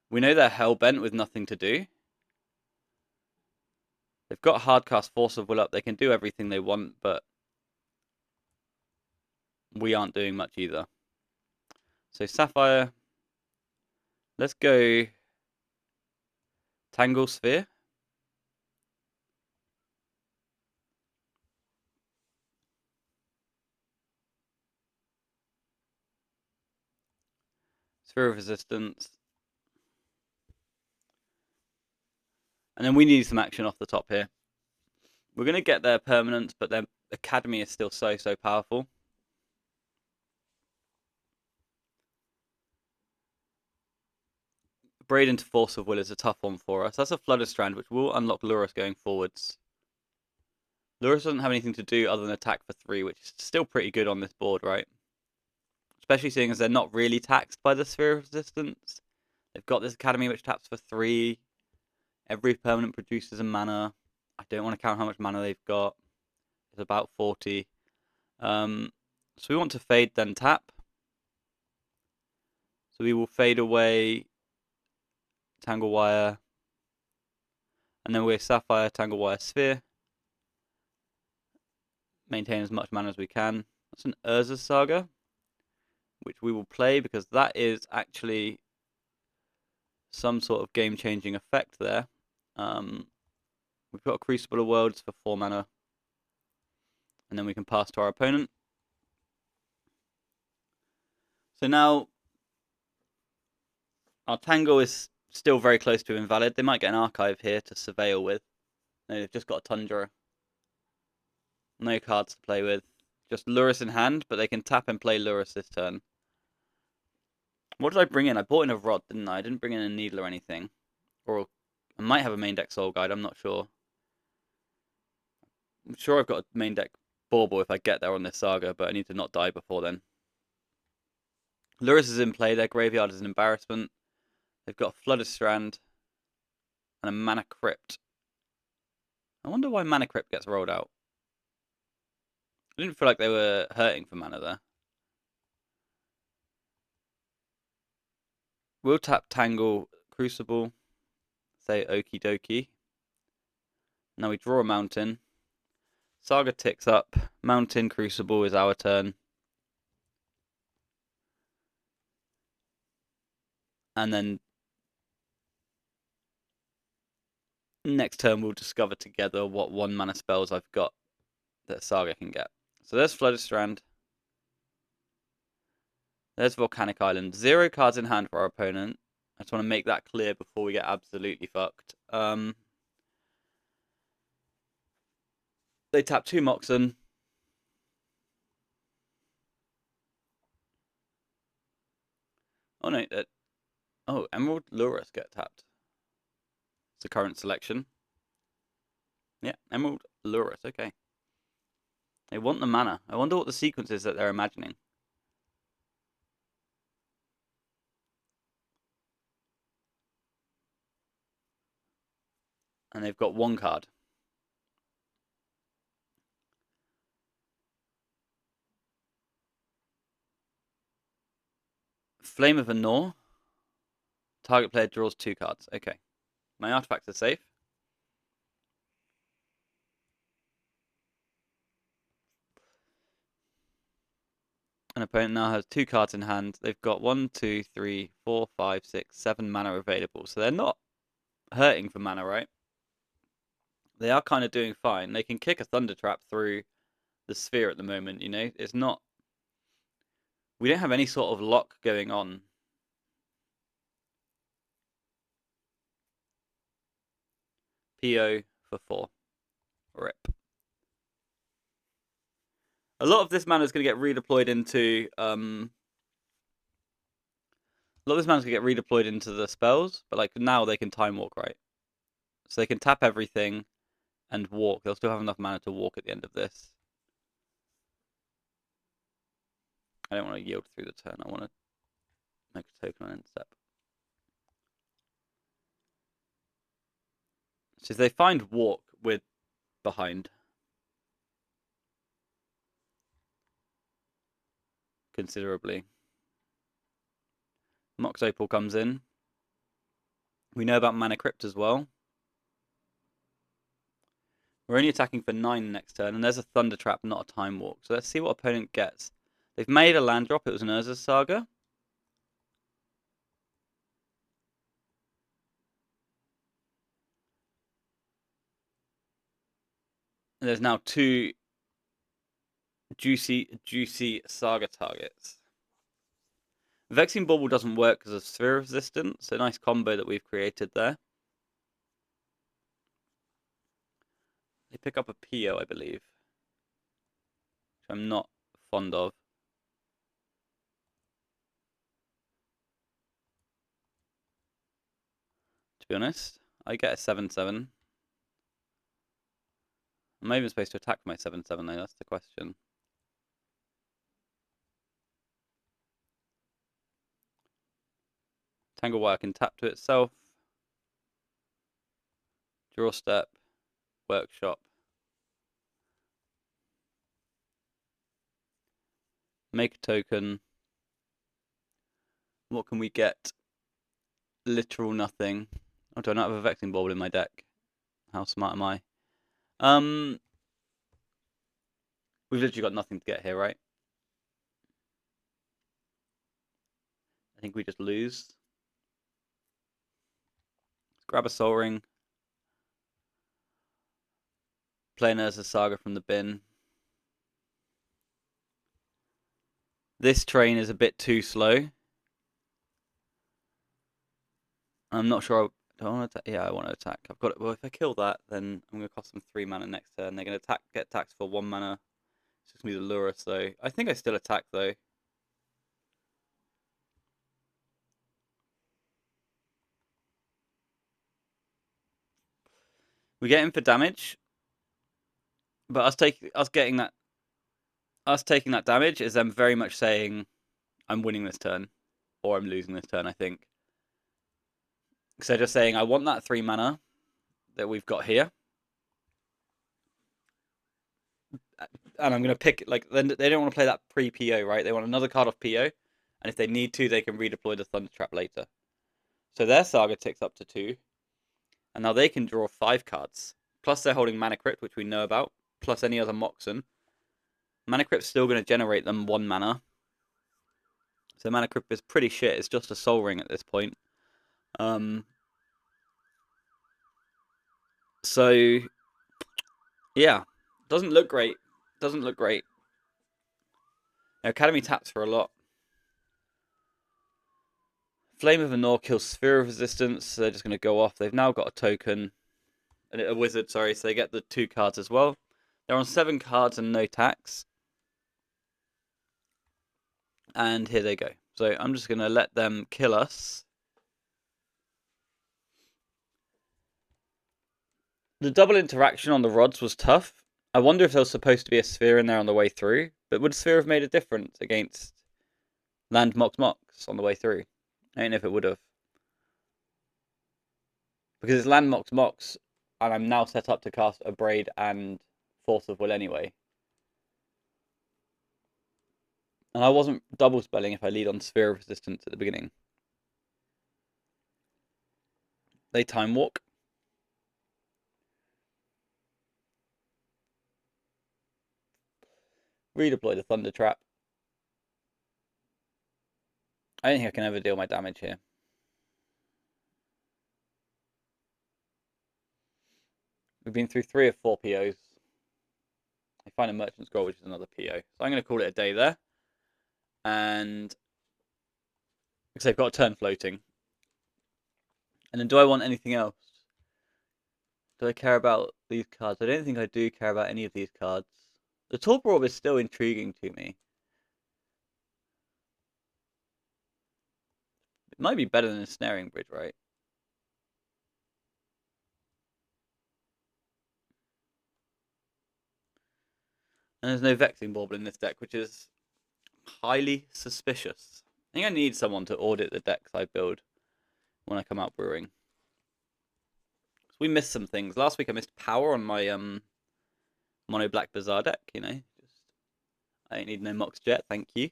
we know they're hellbent with nothing to do. They've got hardcast Force of Will up. They can do everything they want, but we aren't doing much either. So Sapphire. Let's go Tangle Sphere. Sphere of Resistance. And then we need some action off the top here. We're going to get their permanents, but their Academy is still so powerful. Braid into Force of Will is a tough one for us. That's a Flooded Strand, which will unlock Lurus going forwards. Lurus doesn't have anything to do other than attack for 3, which is still pretty good on this board, right? Especially seeing as they're not really taxed by the Sphere of Resistance. They've got this Academy which taps for 3. Every permanent produces a mana. I don't want to count how much mana they've got. It's about 40. So we want to fade, then tap. So we will fade away Tangle Wire. And then we're Sapphire, Tangle Wire, Sphere. Maintain as much mana as we can. That's an Urza's Saga, which we will play because that is actually some sort of game-changing effect there. We've got a Crucible of Worlds for 4 mana. And then we can pass to our opponent. So now our Tangle is still very close to invalid. They might get an Archive here to Surveil with. No, they've just got a Tundra. No cards to play with. Just Lurrus in hand, but they can tap and play Lurrus this turn. What did I bring in? I bought in a Rod, didn't I? I didn't bring in a Needle or anything. Or I might have a main deck Soul Guide, I'm not sure. I'm sure I've got a main deck Bauble if I get there on this Saga, but I need to not die before then. Lurrus is in play, their graveyard is an embarrassment. They've got a Flooded Strand and a Mana Crypt. I wonder why Mana Crypt gets rolled out. I didn't feel like they were hurting for mana there. We'll tap Tangle Crucible. Say okie dokie. Now we draw a mountain. Saga ticks up. Mountain Crucible is our turn. And then next turn we'll discover together what 1-mana spells I've got that Saga can get. So there's Flooded Strand. There's Volcanic Island. 0 cards in hand for our opponent. I just want to make that clear before we get absolutely fucked. They tap 2 Moxen. Oh no, Emerald Lurrus get tapped. It's the current selection. Yeah, Emerald Lurrus, okay. They want the mana. I wonder what the sequence is that they're imagining. And they've got 1 card. Flame of Anor. Target player draws 2 cards. Okay. My artifacts are safe. An opponent now has 2 cards in hand. They've got 1, 2, 3, 4, 5, 6, 7 mana available. So they're not hurting for mana, right? They are kind of doing fine. They can kick a Thunder Trap through the sphere at the moment, you know? It's not... We don't have any sort of lock going on. PO for 4. Rip. A lot of this mana is going to get redeployed into... A lot of this mana is going to get redeployed into the spells, but like now they can Time Walk, right? So they can tap everything and walk. They'll still have enough mana to walk at the end of this. I don't want to yield through the turn. I want to make a token on end step. So if they find walk with behind considerably. Mox Opal comes in. We know about Mana Crypt as well. We're only attacking for 9 next turn, and there's a Thunder Trap, not a Time Walk. So let's see what opponent gets. They've made a land drop. It was an Urza's Saga. And there's now 2 juicy Saga targets. Vexing Bauble doesn't work because of Sphere Resistance. So nice combo that we've created there. They pick up a PO, I believe. Which I'm not fond of. To be honest, I get a 7/7. Am I even supposed to attack my 7/7 though? That's the question. Tangle Wire can tap to itself. Draw step. Workshop. Make a token. What can we get? Literal nothing. Oh, do I not have a Vexing Bauble in my deck? How smart am I? We've literally got nothing to get here, right? I think we just lose. Let's grab a Soul Ring. Play an Urza's Saga from the bin. This train is a bit too slow. I'm not sure. Do I want to attack? Yeah, I want to attack. I've got it. Well, if I kill that, then I'm going to cost them 3 mana next turn. They're going to get taxed for 1 mana. It's just going to be the Lure, so I think I still attack, though. We get him for damage, but us taking that damage is them very much saying, I'm winning this turn, or I'm losing this turn, I think. So they're just saying, I want that 3 mana that we've got here. And I'm going to pick, like, they don't want to play that pre-PO, right? They want another card off PO, and if they need to, they can redeploy the Thunder Trap later. So their Saga ticks up to 2, and now they can draw 5 cards. Plus they're holding Mana Crypt, which we know about, plus any other Moxen. Mana Crypt's still going to generate them 1 mana. So Mana Crypt is pretty shit. It's just a Soul Ring at this point. So, yeah. Doesn't look great. Doesn't look great. Academy taps for a lot. Flame of Anor kills Sphere of Resistance, so they're just going to go off. They've now got a token. A wizard, sorry, so they get the 2 cards as well. They're on 7 cards and no tax. And here they go. So I'm just going to let them kill us. The double interaction on the rods was tough. I wonder if there was supposed to be a sphere in there on the way through. But would sphere have made a difference against land Mox on the way through? I don't know if it would have. Because it's land Mox, and I'm now set up to cast a Braid and Force of Will anyway. And I wasn't double spelling if I lead on Sphere of Resistance at the beginning. They Time Walk. Redeploy the Thunder Trap. I don't think I can ever deal my damage here. We've been through 3 of 4 POs. I find a Merchant Scroll, which is another PO. So I'm going to call it a day there. And because they've got a turn floating. And then do I want anything else? Do I care about these cards? I don't think I do care about any of these cards. The Torpor Orb is still intriguing to me. It might be better than a Snaring Bridge, right? And there's no Vexing Bauble in this deck, which is highly suspicious. I think I need someone to audit the decks I build when I come out brewing. So we missed some things. Last week I missed power on my Mono Black Bazaar deck, you know. I don't need no Mox Jet, thank you.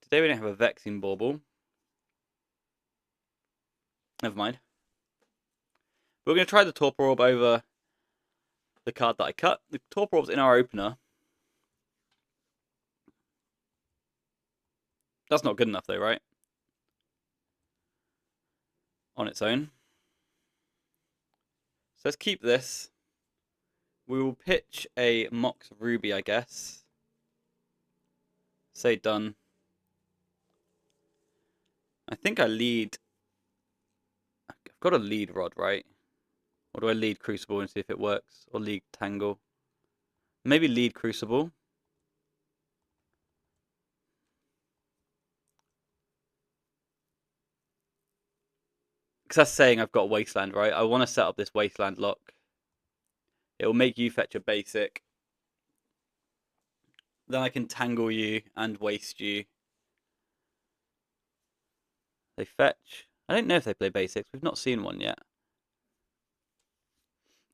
Today we don't have a Vexing Bauble. Never mind. We're going to try the Torpor Orb over the card that I cut. The Torpor Orb's in our opener. That's not good enough though, right? On its own. So let's keep this. We will pitch a Mox Ruby, I guess. Say done. I think I lead. I've got a lead rod, right? Or do I lead Crucible and see if it works? Or lead Tangle? Maybe lead Crucible. Because that's saying I've got Wasteland, right? I want to set up this Wasteland lock. It will make you fetch a basic. Then I can tangle you and waste you. They fetch. I don't know if they play basics. We've not seen one yet.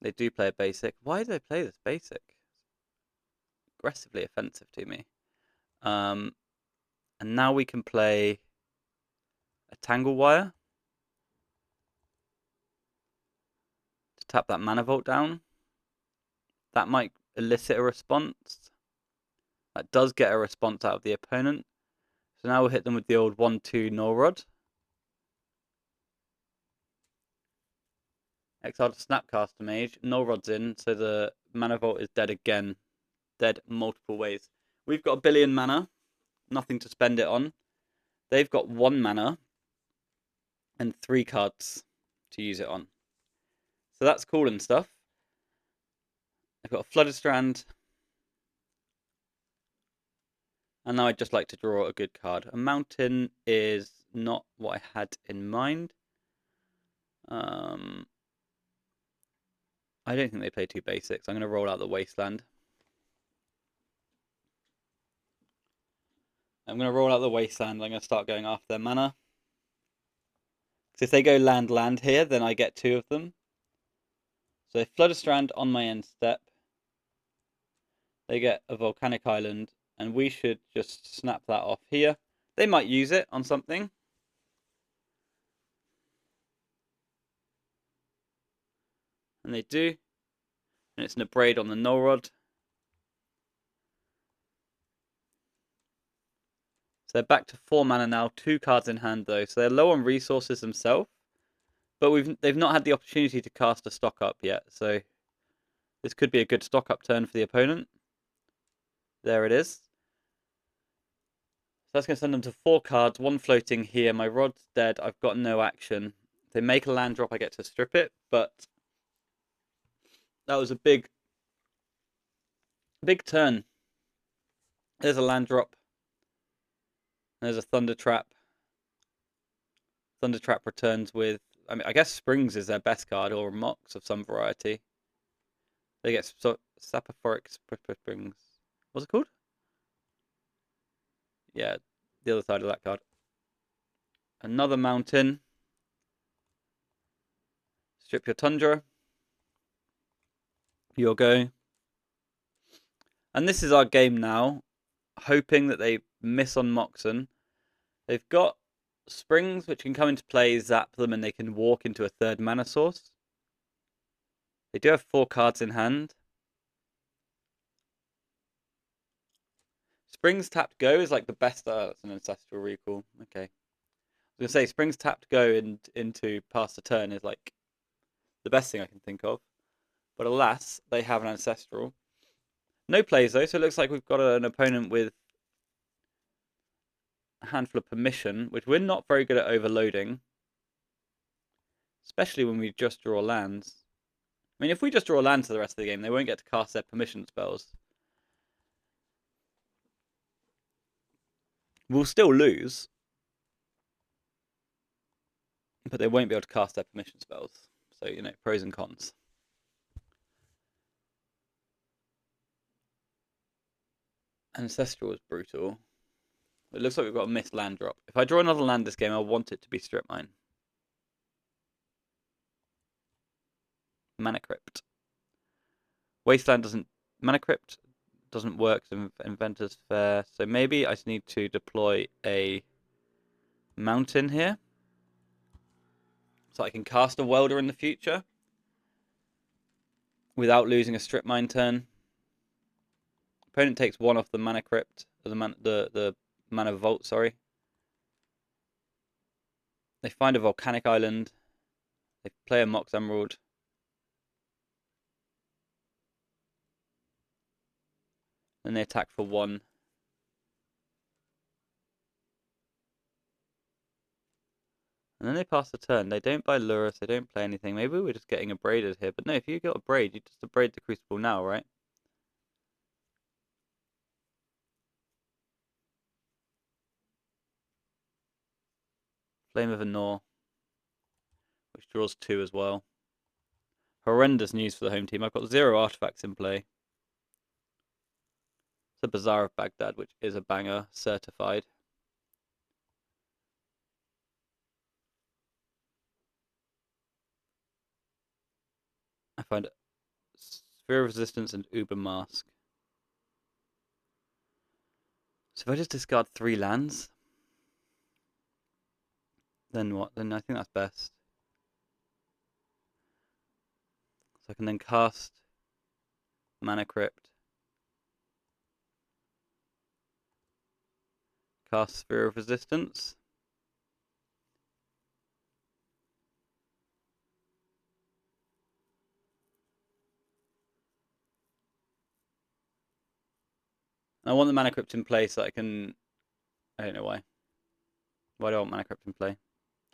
They do play a basic. Why do they play this basic? Aggressively offensive to me. And now we can play a Tangle Wire to tap that Mana Vault down. That might elicit a response. That does get a response out of the opponent. So now we'll hit them with the old 1-2 Norrod. Exile to Snapcaster Mage. Norrod's in, so the Mana Vault is dead again. Dead multiple ways. We've got 1 billion mana. Nothing to spend it on. They've got 1 mana and 3 cards. to use it on. So that's cool and stuff. I've got a Flooded Strand. And now I'd just like to draw a good card. A Mountain is not what I had in mind. I don't think they play two basics. I'm going to roll out the Wasteland. I'm going to start going after their mana. Because if they go land here, then I get two of them. So Flooded Strand on my end step. They get a Volcanic Island, and we should just snap that off here. They might use it on something. And they do. And it's an Abrade on the Null Rod. So they're back to 4 mana now, 2 cards in hand though. So they're low on resources themselves. But they've not had the opportunity to cast a stock up yet. So this could be a good stock up turn for the opponent. There it is. So that's going to send them to 4 cards, 1 floating here. My Rod's dead. I've got no action. If they make a land drop, I get to strip it. But that was a big turn. There's a land drop. There's a Thunder Trap. Thunder Trap returns with, I mean, I guess Springs is their best card, or Mox of some variety. They get Sapophoric Springs. What's it called? Yeah, the other side of that card. Another Mountain. Strip your Tundra. Your go. And this is our game now. Hoping that they miss on Moxen. They've got Springs, which can come into play, zap them, and they can walk into a 3rd mana source. They do have 4 cards in hand. Springs tapped go is like the best. That's an Ancestral Recall. Okay. I was going to say, Springs tapped go into pass the turn is like the best thing I can think of. But alas, they have an Ancestral. No plays though, so it looks like we've got an opponent with a handful of permission, which we're not very good at overloading. Especially when we just draw lands. I mean, if we just draw lands for the rest of the game, they won't get to cast their permission spells. We'll still lose. But they won't be able to cast their permission spells. So, you know, pros and cons. Ancestral is brutal. It looks like we've got a missed land drop. If I draw another land this game, I want it to be Strip Mine. Mana Crypt. Wasteland doesn't... Mana Crypt doesn't work in Inventor's Fair. So maybe I just need to deploy a Mountain here. So I can cast a Welder in the future. Without losing a Strip Mine turn. Opponent takes 1 off the Mana Crypt. The Mana Vault, sorry. They find a Volcanic Island. They play a Mox Emerald. Then they attack for 1. And then they pass the turn. They don't buy Lurus, they don't play anything. Maybe we're just getting abraded here. But no, if you got a braid, you just abrade the Crucible now, right? Flame of Anor, which draws 2 as well. Horrendous news for the home team. I've got 0 artifacts in play. It's a Bazaar of Baghdad, which is a banger, certified. I find Sphere of Resistance and Uber Mask. So if I just discard 3 lands, then what? Then I think that's best. So I can then cast Mana Crypt, cast Sphere of Resistance. I want the Mana Crypt in play so that I can... I don't know why. Why do I want Mana Crypt in play?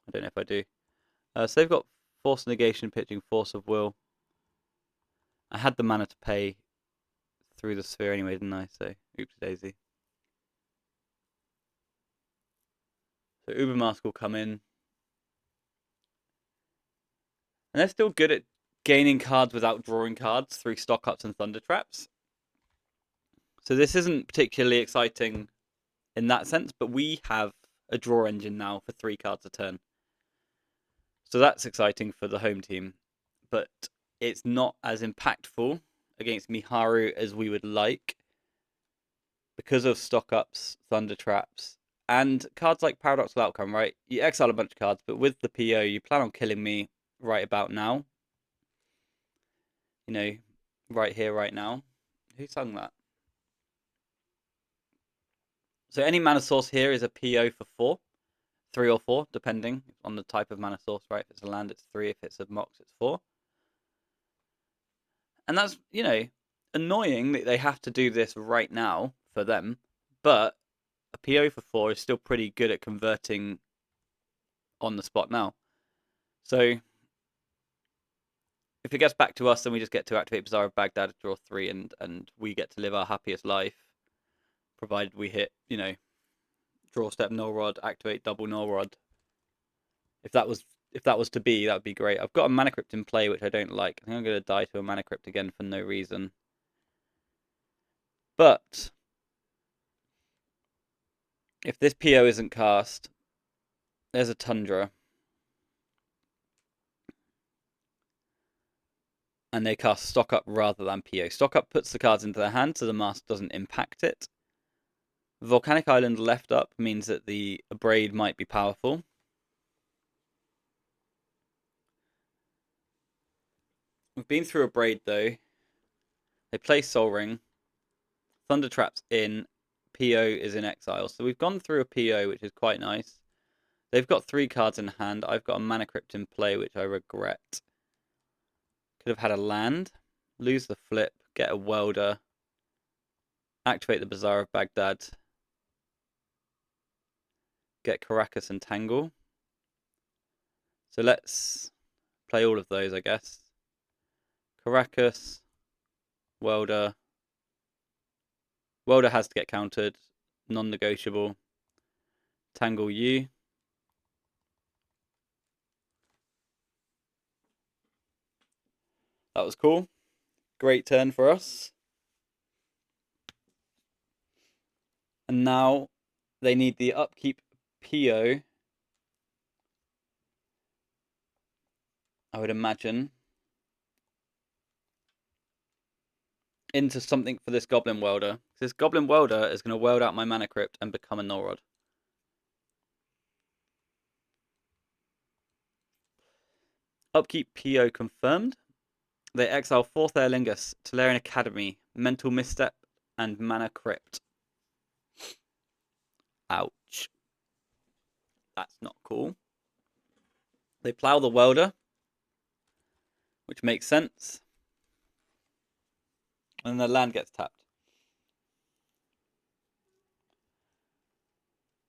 I don't know if I do. So they've got Force negation, pitching, force of will. I had the mana to pay through the sphere anyway, didn't I? So, oops daisy. So Ubermask will come in. And they're still good at gaining cards without drawing cards through stock ups and thunder traps. So this isn't particularly exciting in that sense, but we have a draw engine now for 3 cards a turn. So that's exciting for the home team, but it's not as impactful against Miharu as we would like because of stock ups, thunder traps, and cards like Paradoxical Outcome, right? You exile a bunch of cards, but with the PO, you plan on killing me right about now. You know, right here, right now. Who sung that? So any mana source here is a PO for 4. 3 or 4, depending on the type of mana source, right? If it's a land, it's 3. If it's a Mox, it's 4. And that's, annoying that they have to do this right now for them. But a PO for 4 is still pretty good at converting on the spot now. So if it gets back to us, then we just get to activate Bazaar of Baghdad, draw 3, and we get to live our happiest life, provided we hit, draw step null rod, activate double null rod. If that was to be, that would be great. I've got a Mana Crypt in play, which I don't like. I think I'm going to die to a Mana Crypt again for no reason. But if this PO isn't cast, there's a Tundra. And they cast Stock Up rather than PO. Stock Up puts the cards into their hand, so the mask doesn't impact it. Volcanic Island left up means that the Abrade might be powerful. We've been through Abrade though. They play Soul Ring. Thunder Trap's in. PO is in exile. So we've gone through a PO, which is quite nice. They've got 3 cards in hand. I've got a Mana Crypt in play, which I regret. Could have had a land. Lose the flip. Get a Welder. Activate the Bazaar of Baghdad. Get Caracas and Tangle. So let's play all of those, I guess. Caracas, Welder. Welder has to get countered. Non-negotiable. Tangle you. That was cool. Great turn for us. And now they need the upkeep PO. I would imagine. Into something for this Goblin Welder. This Goblin Welder is going to weld out my Mana Crypt and become a Null Rod. Upkeep PO confirmed. They exile 4th Aerlingus, Tolarian Academy, Mental Misstep, and Mana Crypt. Ouch. That's not cool. They plow the Welder, which makes sense. And the land gets tapped.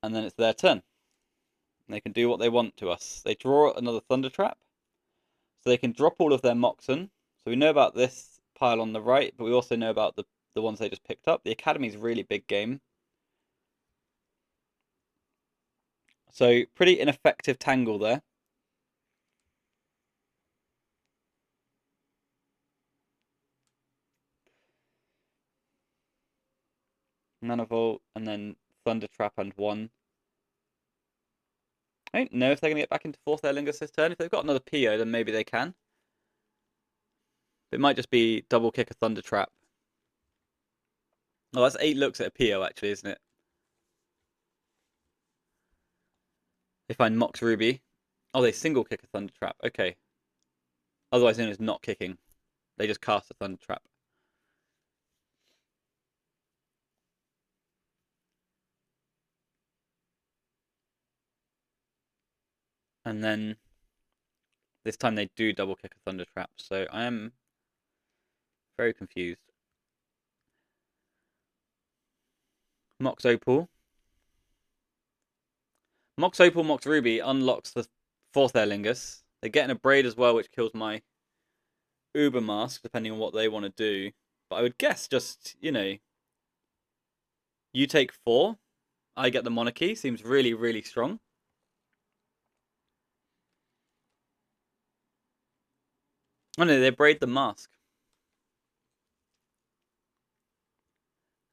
And then it's their turn. They can do what they want to us. They draw another Thunder Trap. So they can drop all of their Moxen. So we know about this pile on the right, but we also know about the ones they just picked up. The Academy's a really big game. So pretty ineffective Tangle there. Nanavolt, and then Thunder Trap and 1. I don't know if they're going to get back into 4th Aerlingus this turn. If they've got another PO, then maybe they can. It might just be double kick a Thunder Trap. Oh, that's 8 looks at a PO, actually, isn't it? They find Mox Ruby. Oh, they single kick a Thunder Trap. Okay. Otherwise known as not kicking. They just cast a Thunder Trap. And then this time they do double kick a Thunder Trap. So I am very confused. Mox Opal. Mox Opal, Mox Ruby unlocks the 4th Aerlingus. They're getting a Braid as well, which kills my Uber Mask, depending on what they want to do. But I would guess just, you take 4, I get the Monarchy. Seems really, really strong. Oh no, they Braid the Mask.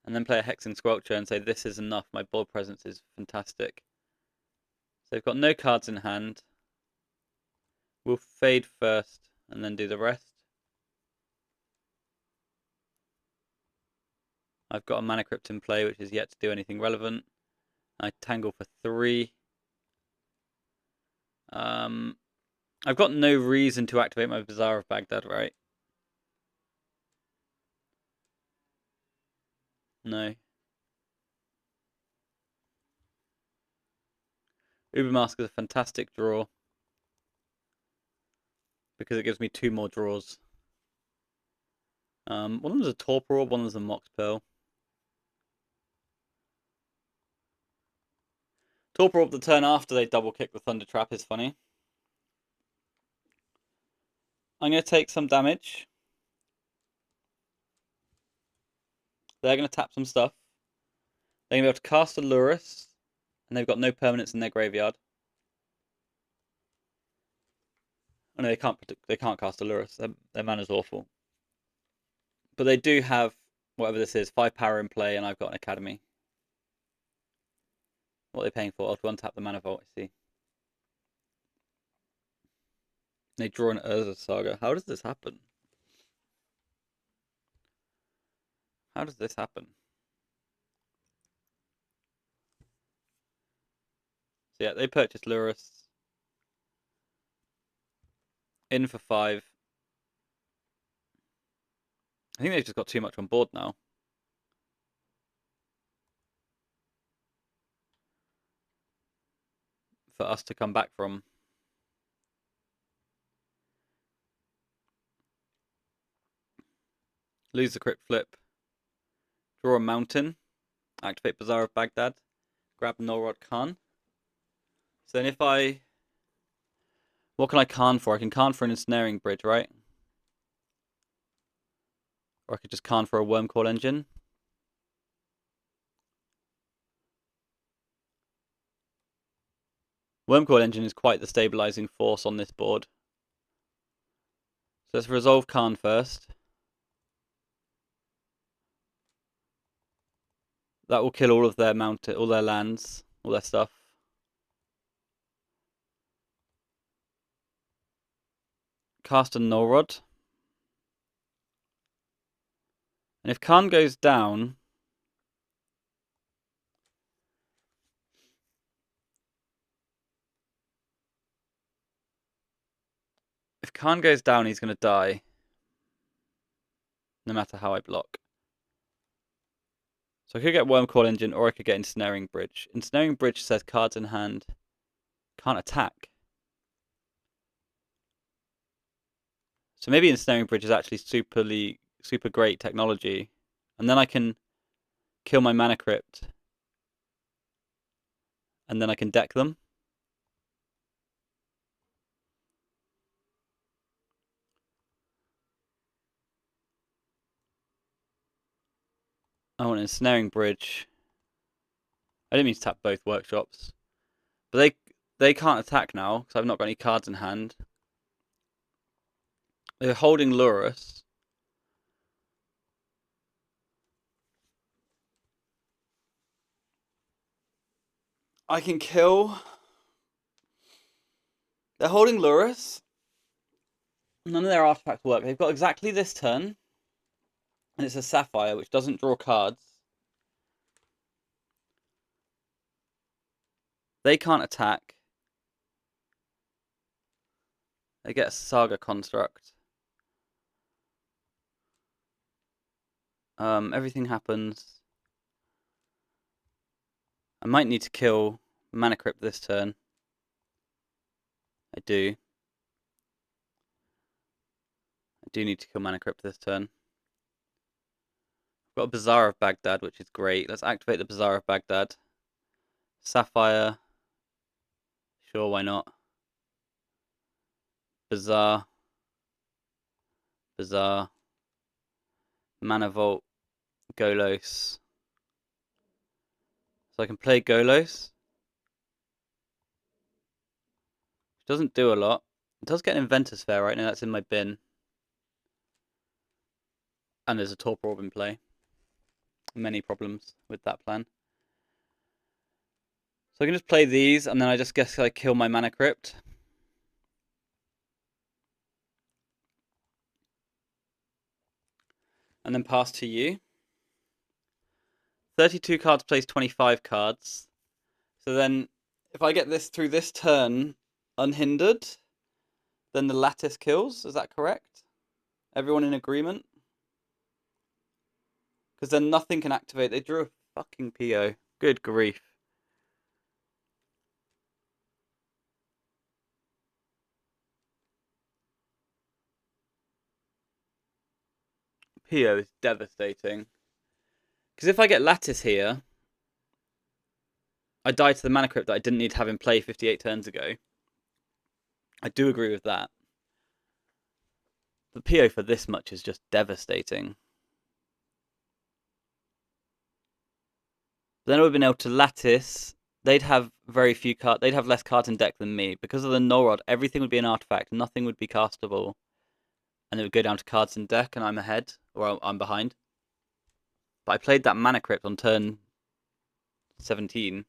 And then play a Hexing Squelcher and say, this is enough, my board presence is fantastic. So they've got no cards in hand. We'll fade first and then do the rest. I've got a Mana Crypt in play, which is yet to do anything relevant. I tangle for 3. I've got no reason to activate my Bazaar of Baghdad, right? No. Uber Mask is a fantastic draw because it gives me 2 more draws. One of them's a Torpor Orb, one of them's a Mox Pearl. Torpor Orb the turn after they double kick the Thunder Trap is funny. I'm going to take some damage. They're going to tap some stuff. They're going to be able to cast a Lurrus, and they've got no permanents in their graveyard. Oh no, they can't cast a Lurrus. Their mana's awful. But they do have, whatever this is, 5 power in play, and I've got an Academy. What are they paying for? I'll untap the Mana Vault, I see. They draw an Urza Saga. How does this happen? How does this happen? So yeah, they purchased Lurrus. In for 5. I think they've just got too much on board now. For us to come back from. Lose the Crypt Flip. Draw a Mountain. Activate Bazaar of Baghdad. Grab Nolrod Khan. So then if I... What can I Khan for? I can Khan for an Ensnaring Bridge, right? Or I could just Khan for a Wormcoil Engine. Wormcoil Engine is quite the stabilizing force on this board. So let's resolve Khan first. That will kill all of their all their lands, all their stuff. Cast a Nolrod. And if Khan goes down... If Khan goes down, he's going to die. No matter how I block. So I could get Wormcoil Engine, or I could get Ensnaring Bridge. Ensnaring Bridge says cards in hand. Can't attack. So maybe Ensnaring Bridge is actually super great technology. And then I can kill my Mana Crypt. And then I can deck them. I want an Ensnaring Bridge. I didn't mean to tap both workshops. But they can't attack now, because I've not got any cards in hand. They're holding Lurrus. I can kill... They're holding Lurrus. None of their artifacts work. They've got exactly this turn. And it's a Sapphire, which doesn't draw cards. They can't attack. They get a Saga Construct. Everything happens. I might need to kill Mana Crypt this turn. I do. I do need to kill Mana Crypt this turn. I've got a Bazaar of Baghdad, which is great. Let's activate the Bazaar of Baghdad. Sapphire. Sure, why not? Bizarre. Mana-Vault. Golos. So I can play Golos. Doesn't do a lot. It does get an Inventor's Fair right now. That's in my bin. And there's a Torpor Orb in play. Many problems with that plan. So I can just play these, and then I just guess I kill my Mana Crypt. And then pass to you. 32 cards plays 25 cards. So then, if I get this through this turn unhindered, then the Lattice kills. Is that correct? Everyone in agreement? Because then nothing can activate. They drew a fucking PO. Good grief. PO is devastating. Because if I get Lattice here, I die to the Mana Crypt that I didn't need to have in play 58 turns ago. I do agree with that. The PO for this much is just devastating. Then I would have been able to Lattice. They'd have very few cards. They'd have less cards in deck than me. Because of the Null Rod, everything would be an artifact. Nothing would be castable. And it would go down to cards in deck, and I'm ahead. Or I'm behind. But I played that Mana Crypt on turn 17.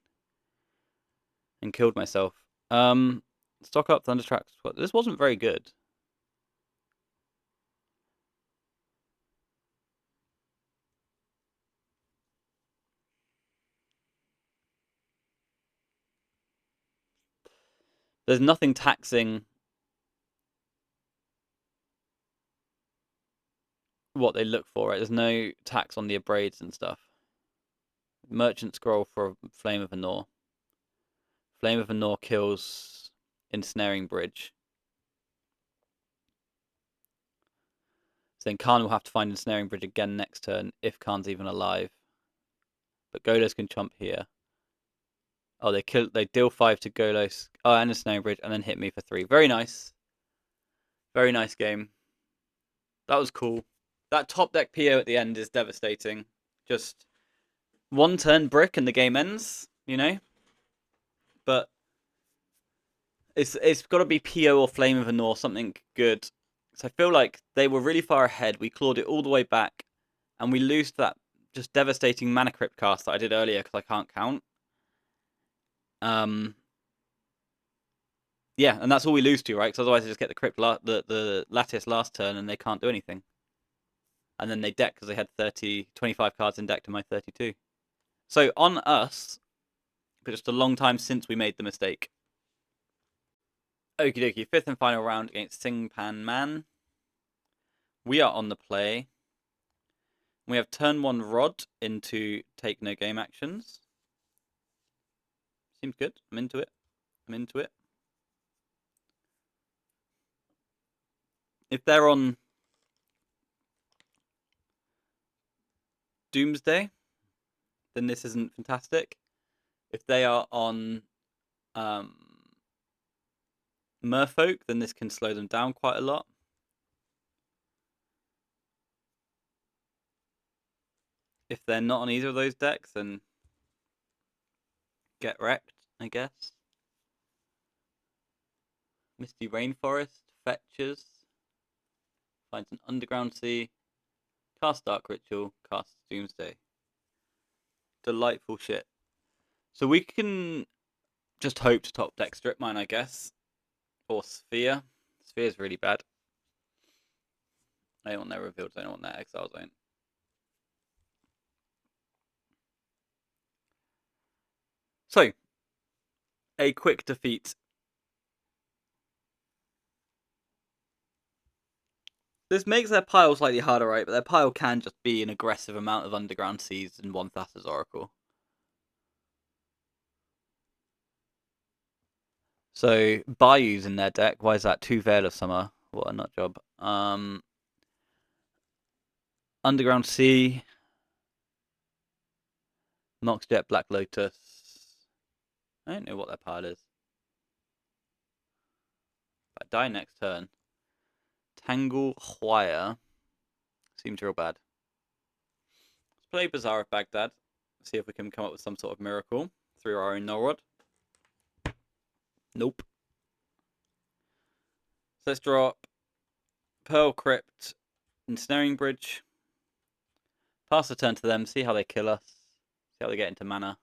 And killed myself. Stock up, Thundertrack. This wasn't very good. There's nothing taxing what they look for, right? There's no tax on the abrades and stuff. Merchant Scroll for Flame of Anor. Flame of Anor kills Ensnaring Bridge. So then Khan will have to find Ensnaring Bridge again next turn if Khan's even alive. But Golos can chomp here. Oh, they deal 5 to Golos. Oh, and Ensnaring Bridge, and then hit me for 3. Very nice. Very nice game. That was cool. That top deck PO at the end is devastating. Just one turn brick and the game ends, you know? But it's got to be PO or Flame of Anor, something good. So I feel like they were really far ahead. We clawed it all the way back, and we lose that just devastating Mana Crypt cast that I did earlier because I can't count. Yeah, and that's all we lose to, right? Because otherwise, they just get the Crypt, the Lattice last turn, and they can't do anything. And then they deck because they had 25 cards in deck to my 32. So on us, but just a long time since we made the mistake. Okie dokie, 5th and final round against Sing Pan Man. We are on the play. We have turn 1 Rod into take no game actions. Seems good. I'm into it. If they're on Doomsday, then this isn't fantastic. If they are on Merfolk, then this can slow them down quite a lot. If they're not on either of those decks, then get wrecked, I guess. Misty Rainforest, fetches, finds an Underground Sea, cast Dark Ritual, casts Doomsday. Delightful shit. So we can just hope to top deck Strip Mine, I guess. Or Sphere. Sphere's really bad. I don't want their revealed zone, I want their exile zone. So, a quick defeat. This makes their pile slightly harder, right? But their pile can just be an aggressive amount of Underground Seas and one Thassa's Oracle. So, Bayou's in their deck. Why is that? 2 Veil of Summer. What a nut job. Underground Sea. Moxjet, Black Lotus. I don't know what their pile is. If I die next turn, Tangle Huaya seems real bad. Let's play Bazaar of Baghdad. See if we can come up with some sort of miracle through our own Null Rod. Nope. So let's drop Pearl Crypt, Ensnaring Bridge. Pass the turn to them, see how they kill us. See how they get into mana.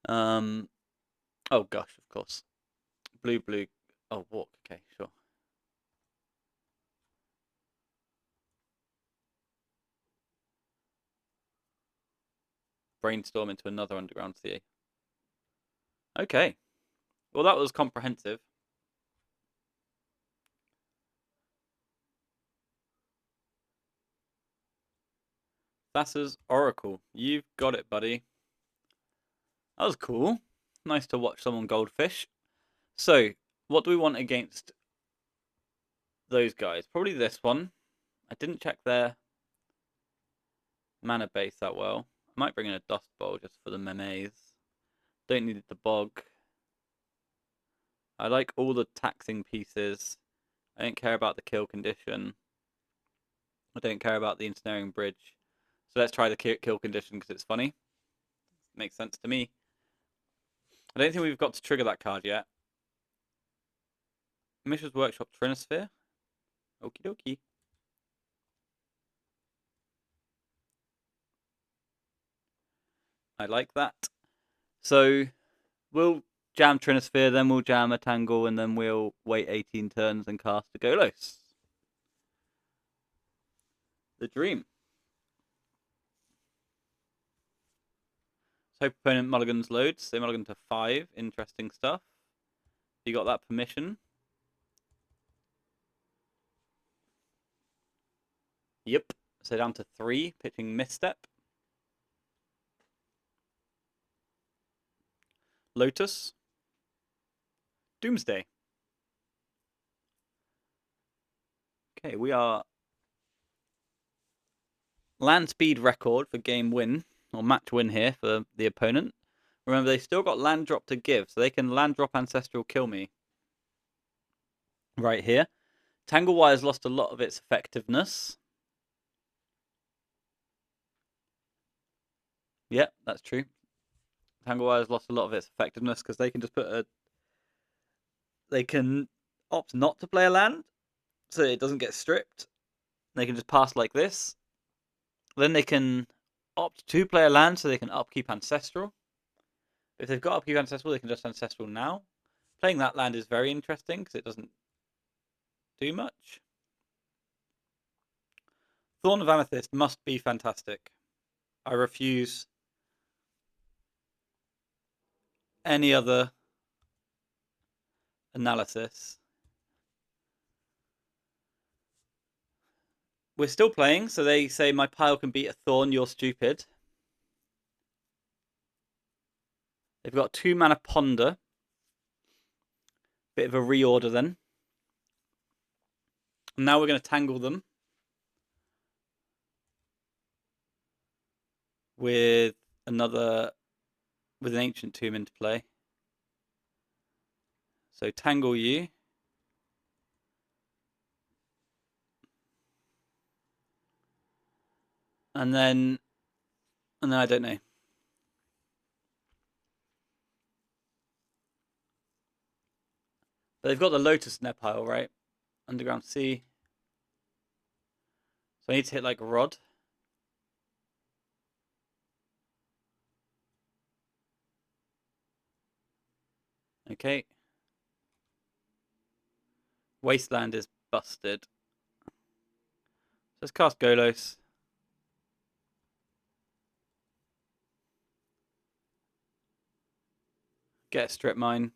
Oh gosh, of course. Blue. Oh, walk. Okay, sure. Brainstorm into another Underground Sea. Okay. Well, that was comprehensive. Thassa's Oracle. You've got it, buddy. That was cool. Nice to watch someone goldfish. So, what do we want against those guys? Probably this one. I didn't check their mana base that well. I might bring in a Dust Bowl just for the memes. Don't need the bog. I like all the taxing pieces. I don't care about the kill condition. I don't care about the ensnaring bridge. So let's try the kill condition because it's funny. Makes sense to me. I don't think we've got to trigger that card yet. Mishra's Workshop Trinosphere. Okie dokie. I like that. So we'll jam Trinosphere, then we'll jam a Tangle, and then we'll wait 18 turns and cast a Golos. The dream. So opponent mulligans loads. They mulligan to 5. Interesting stuff. You got that permission. Yep. So down to 3, pitching Misstep. Lotus. Doomsday. Okay, we are land speed record for game win, or match win here for the opponent. Remember, they still got land drop to give, so they can land drop Ancestral kill me. Right here. Tangle Wire's lost a lot of its effectiveness. Yeah, that's true. Tangle Wire's lost a lot of its effectiveness because they can just put a... They can opt not to play a land, so it doesn't get stripped. They can just pass like this. Then they can opt to play a land, so they can upkeep Ancestral. If they've got upkeep Ancestral, they can just Ancestral now. Playing that land is very interesting because it doesn't do much. Thorn of Amethyst must be fantastic. I refuse any other analysis. We're still playing, so they say my pile can beat a Thorn, you're stupid. They've got 2 mana Ponder. Bit of a reorder then. And now we're going to tangle them with an Ancient Tomb into play. So tangle you. And then I don't know. But they've got the Lotus in their pile, right? Underground Sea. So I need to hit like Rod. Okay. Wasteland is busted. So let's cast Golos. Get a Strip Mine.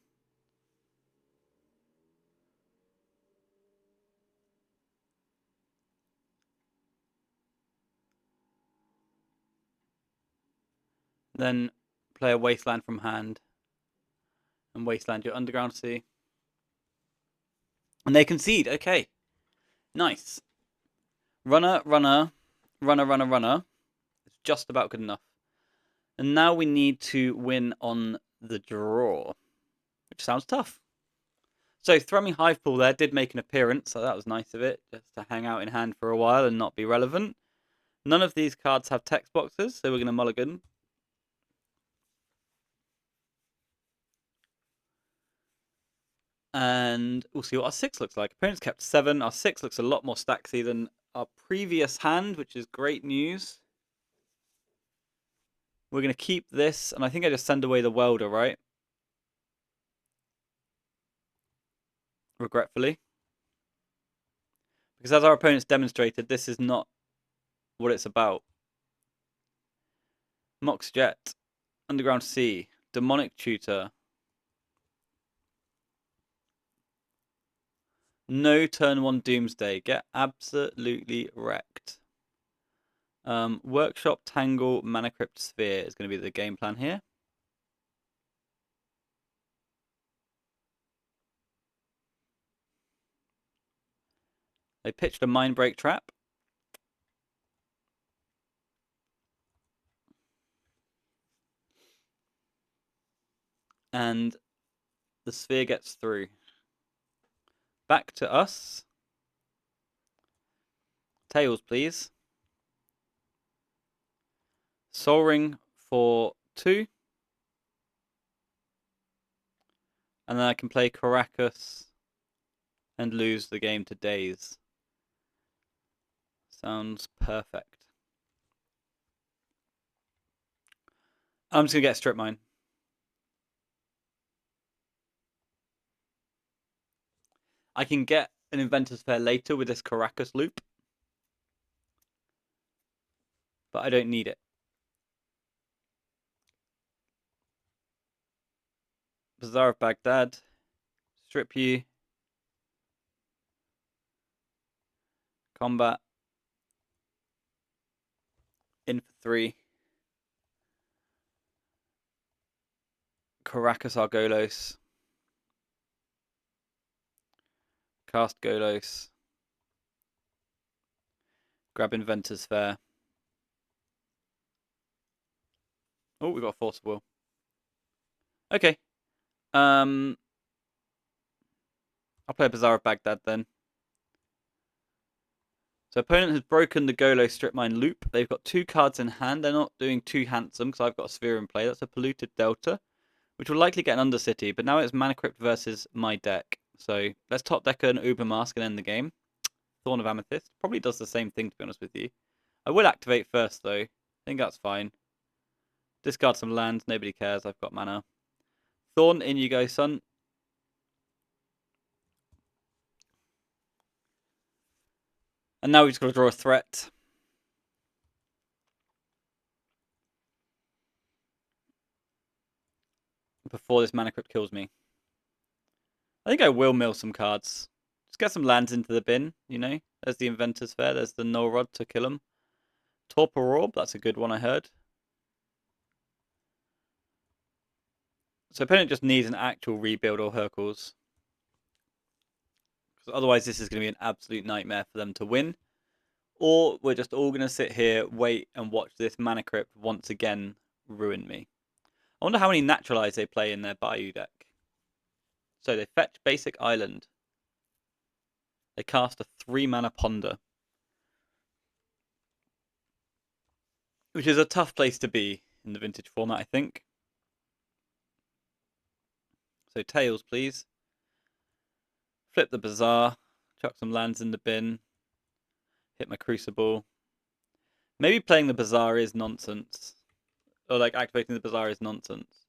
Then play a Wasteland from hand. And Wasteland your Underground Sea. And they concede. Okay. Nice. Runner. It's just about good enough. And now we need to win on the draw, which sounds tough. So Thrumming Hivepool there did make an appearance, so that was nice of it, just to hang out in hand for a while and not be relevant. None of these cards have text boxes, so we're going to mulligan. And we'll see what our 6 looks like. Opponents kept 7. Our 6 looks a lot more stacksy than our previous hand, which is great news. We're going to keep this, and I think I just send away the Welder, right? Regretfully. Because as our opponents demonstrated, this is not what it's about. Mox Jet, Underground Sea, Demonic Tutor. No turn 1 Doomsday. Get absolutely wrecked. Workshop, Tangle, Mana Crypt, Sphere is going to be the game plan here. They pitched a Mindbreak Trap. And the Sphere gets through. Back to us. Tails, please. Soul Ring for 2. And then I can play Caracas and lose the game to Daze. Sounds perfect. I'm just going to get Strip Mine. I can get an Inventor's Fair later with this Caracas loop. But I don't need it. Bazaar of Baghdad. Strip you. Combat. In for 3. Caracas Argolos. Cast Golos. Grab Inventor's Fair. Oh, we got a Force of Will. Okay. I'll play a Bazaar of Baghdad then. So opponent has broken the Golo Strip Mine loop. They've got 2 cards in hand. They're not doing too handsome because I've got a Sphere in play. That's a Polluted Delta, which will likely get an Undercity. But now it's Mana Crypt versus my deck. So let's top deck an Uber Mask and end the game. Thorn of Amethyst. Probably does the same thing, to be honest with you. I will activate first, though. I think that's fine. Discard some lands. Nobody cares. I've got mana. Thorn, in you go, son. And now we've just got to draw a threat. Before this Mana Crypt kills me. I think I will mill some cards. Just get some lands into the bin, you know. There's the Inventor's Fair. There's the Null Rod to kill him. Torpor Orb, that's a good one I heard. So opponent just needs an actual rebuild or Hercules. Because otherwise this is going to be an absolute nightmare for them to win. Or we're just all going to sit here, wait, and watch this Mana Crypt once again ruin me. I wonder how many Naturalize they play in their Bayou deck. So they fetch Basic Island. They cast a 3-mana Ponder. Which is a tough place to be in the Vintage format, I think. So Tails, please. Flip the Bazaar. Chuck some lands in the bin. Hit my Crucible. Maybe playing the Bazaar is nonsense. Or like activating the Bazaar is nonsense.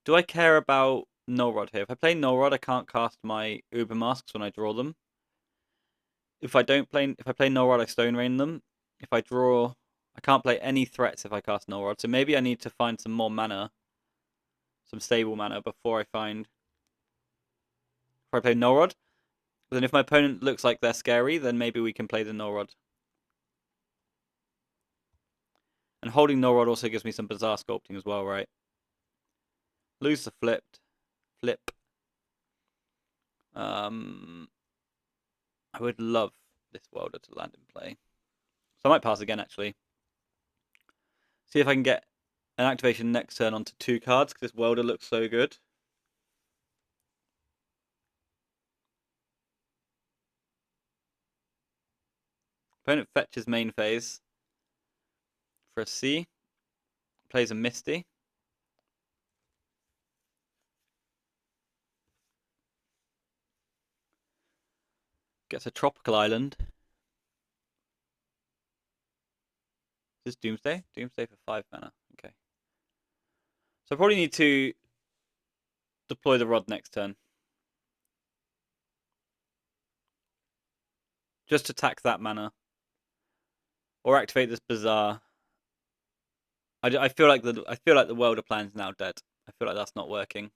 Do I care about Null Rod here? If I play Null Rod, I can't cast my Uber Masks when I draw them. If I play Null Rod, I Stone Rain them. If I draw, I can't play any threats if I cast Null Rod. So maybe I need to find some more mana, some stable mana before I play Null Rod. But then if my opponent looks like they're scary, then maybe we can play the Null Rod. And holding Null Rod also gives me some Bazaar sculpting as well, right? Lose the flip. I would love this Welder to land in play. So I might pass again, actually. See if I can get an activation next turn onto 2 cards because this welder looks so good. Opponent fetches main phase for a C. Plays a Misty. Gets a Tropical Island. Is this Doomsday? Doomsday for 5 mana. Okay. So I probably need to deploy the Rod next turn. Just to tax that mana. Or activate this Bazaar. I feel like the welder plan's now dead. I feel like that's not working.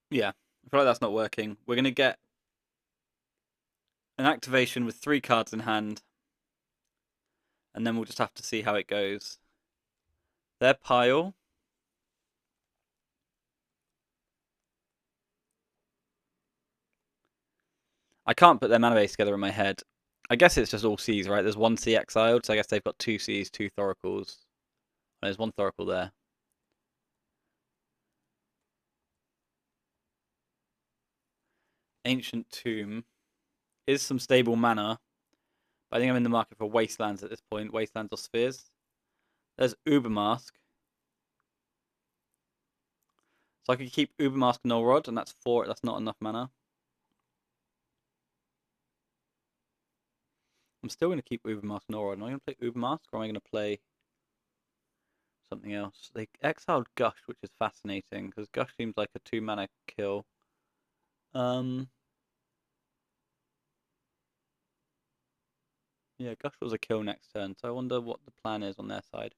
Yeah, I feel like that's not working. We're gonna get an activation with 3 cards in hand, and then we'll just have to see how it goes. Their pile. I can't put their mana base together in my head. I guess it's just all Cs, right? There's 1 C exiled, so I guess they've got 2 Cs, 2 Thoracles. There's 1 Thoracle there. Ancient Tomb is some stable mana, but I think I'm in the market for Wastelands at this point. Wastelands or Spheres. There's Ubermask. So I could keep Ubermask Null Rod, and that's 4. That's not enough mana. I'm still going to keep Ubermask Null Rod. Am I going to play Ubermask, or am I going to play something else? They exiled Gush, which is fascinating, because Gush seems like a 2 mana kill. Yeah, Gush was a kill next turn, so I wonder what the plan is on their side.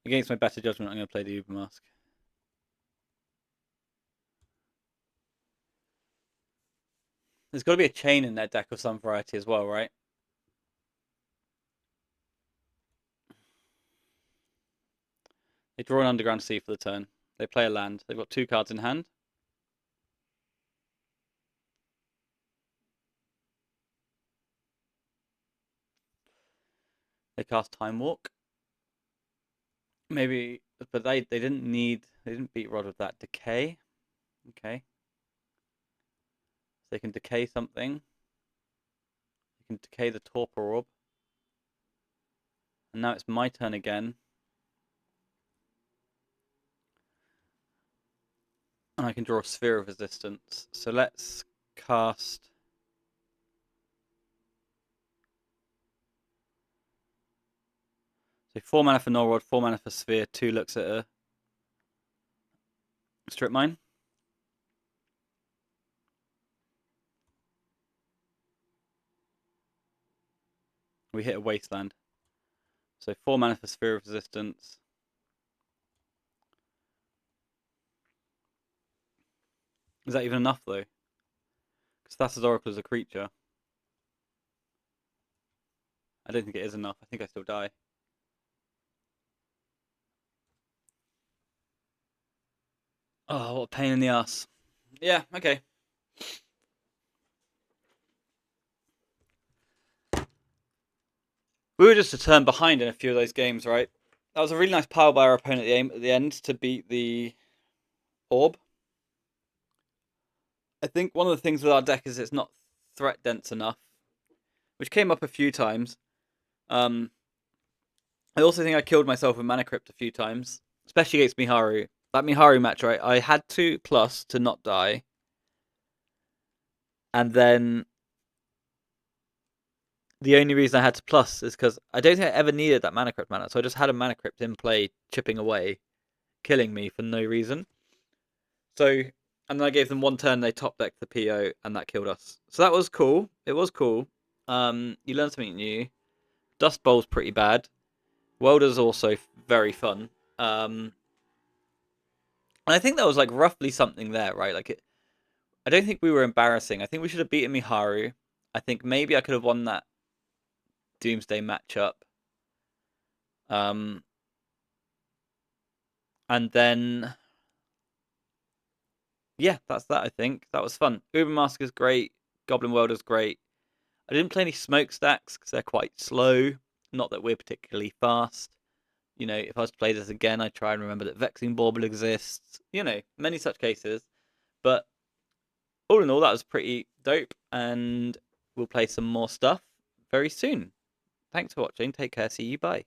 Against my better judgment, I'm going to play the Ubermask. There's got to be a chain in their deck of some variety as well, right? They draw an Underground Sea for the turn. They play a land. They've got 2 cards in hand. They cast Time Walk. Maybe, but they didn't beat Rod with that. Decay. Okay. So they can decay something. They can decay the Torpor Orb. And now it's my turn again. And I can draw a Sphere of Resistance. So let's cast... So 4 mana for Null Rod, 4 mana for Sphere, 2 looks at a Strip Mine. We hit a Wasteland. So 4 mana for Sphere of Resistance. Is that even enough though? Because Thassa's Oracle is a creature. I don't think it is enough. I think I still die. Oh, what a pain in the ass. Yeah, okay. We were just a turn behind in a few of those games, right? That was a really nice power by our opponent at the end to beat the Orb. I think one of the things with our deck is it's not threat dense enough, which came up a few times. I also think I killed myself with Mana Crypt a few times, especially against Miharu. That Miharu match, right? I had to plus to not die. And then the only reason I had to plus is because I don't think I ever needed that Mana Crypt mana. So I just had a Mana Crypt in play, chipping away, killing me for no reason. So, and then I gave them 1 turn, they top decked the PO, and that killed us. So that was cool. It was cool. You learn something new. Dust Bowl's pretty bad. Welder's also very fun. And I think that was like roughly something there, right? Like I don't think we were embarrassing. I think we should have beaten Miharu. I think maybe I could have won that Doomsday matchup. And then yeah, that's that. I think that was fun. Ubermasker's great. Goblin Welder's great. I didn't play any smokestacks because they're quite slow. Not that we're particularly fast. If I was to play this again, I'd try and remember that Vexing Bauble exists. Many such cases. But all in all, that was pretty dope. And we'll play some more stuff very soon. Thanks for watching. Take care. See you. Bye.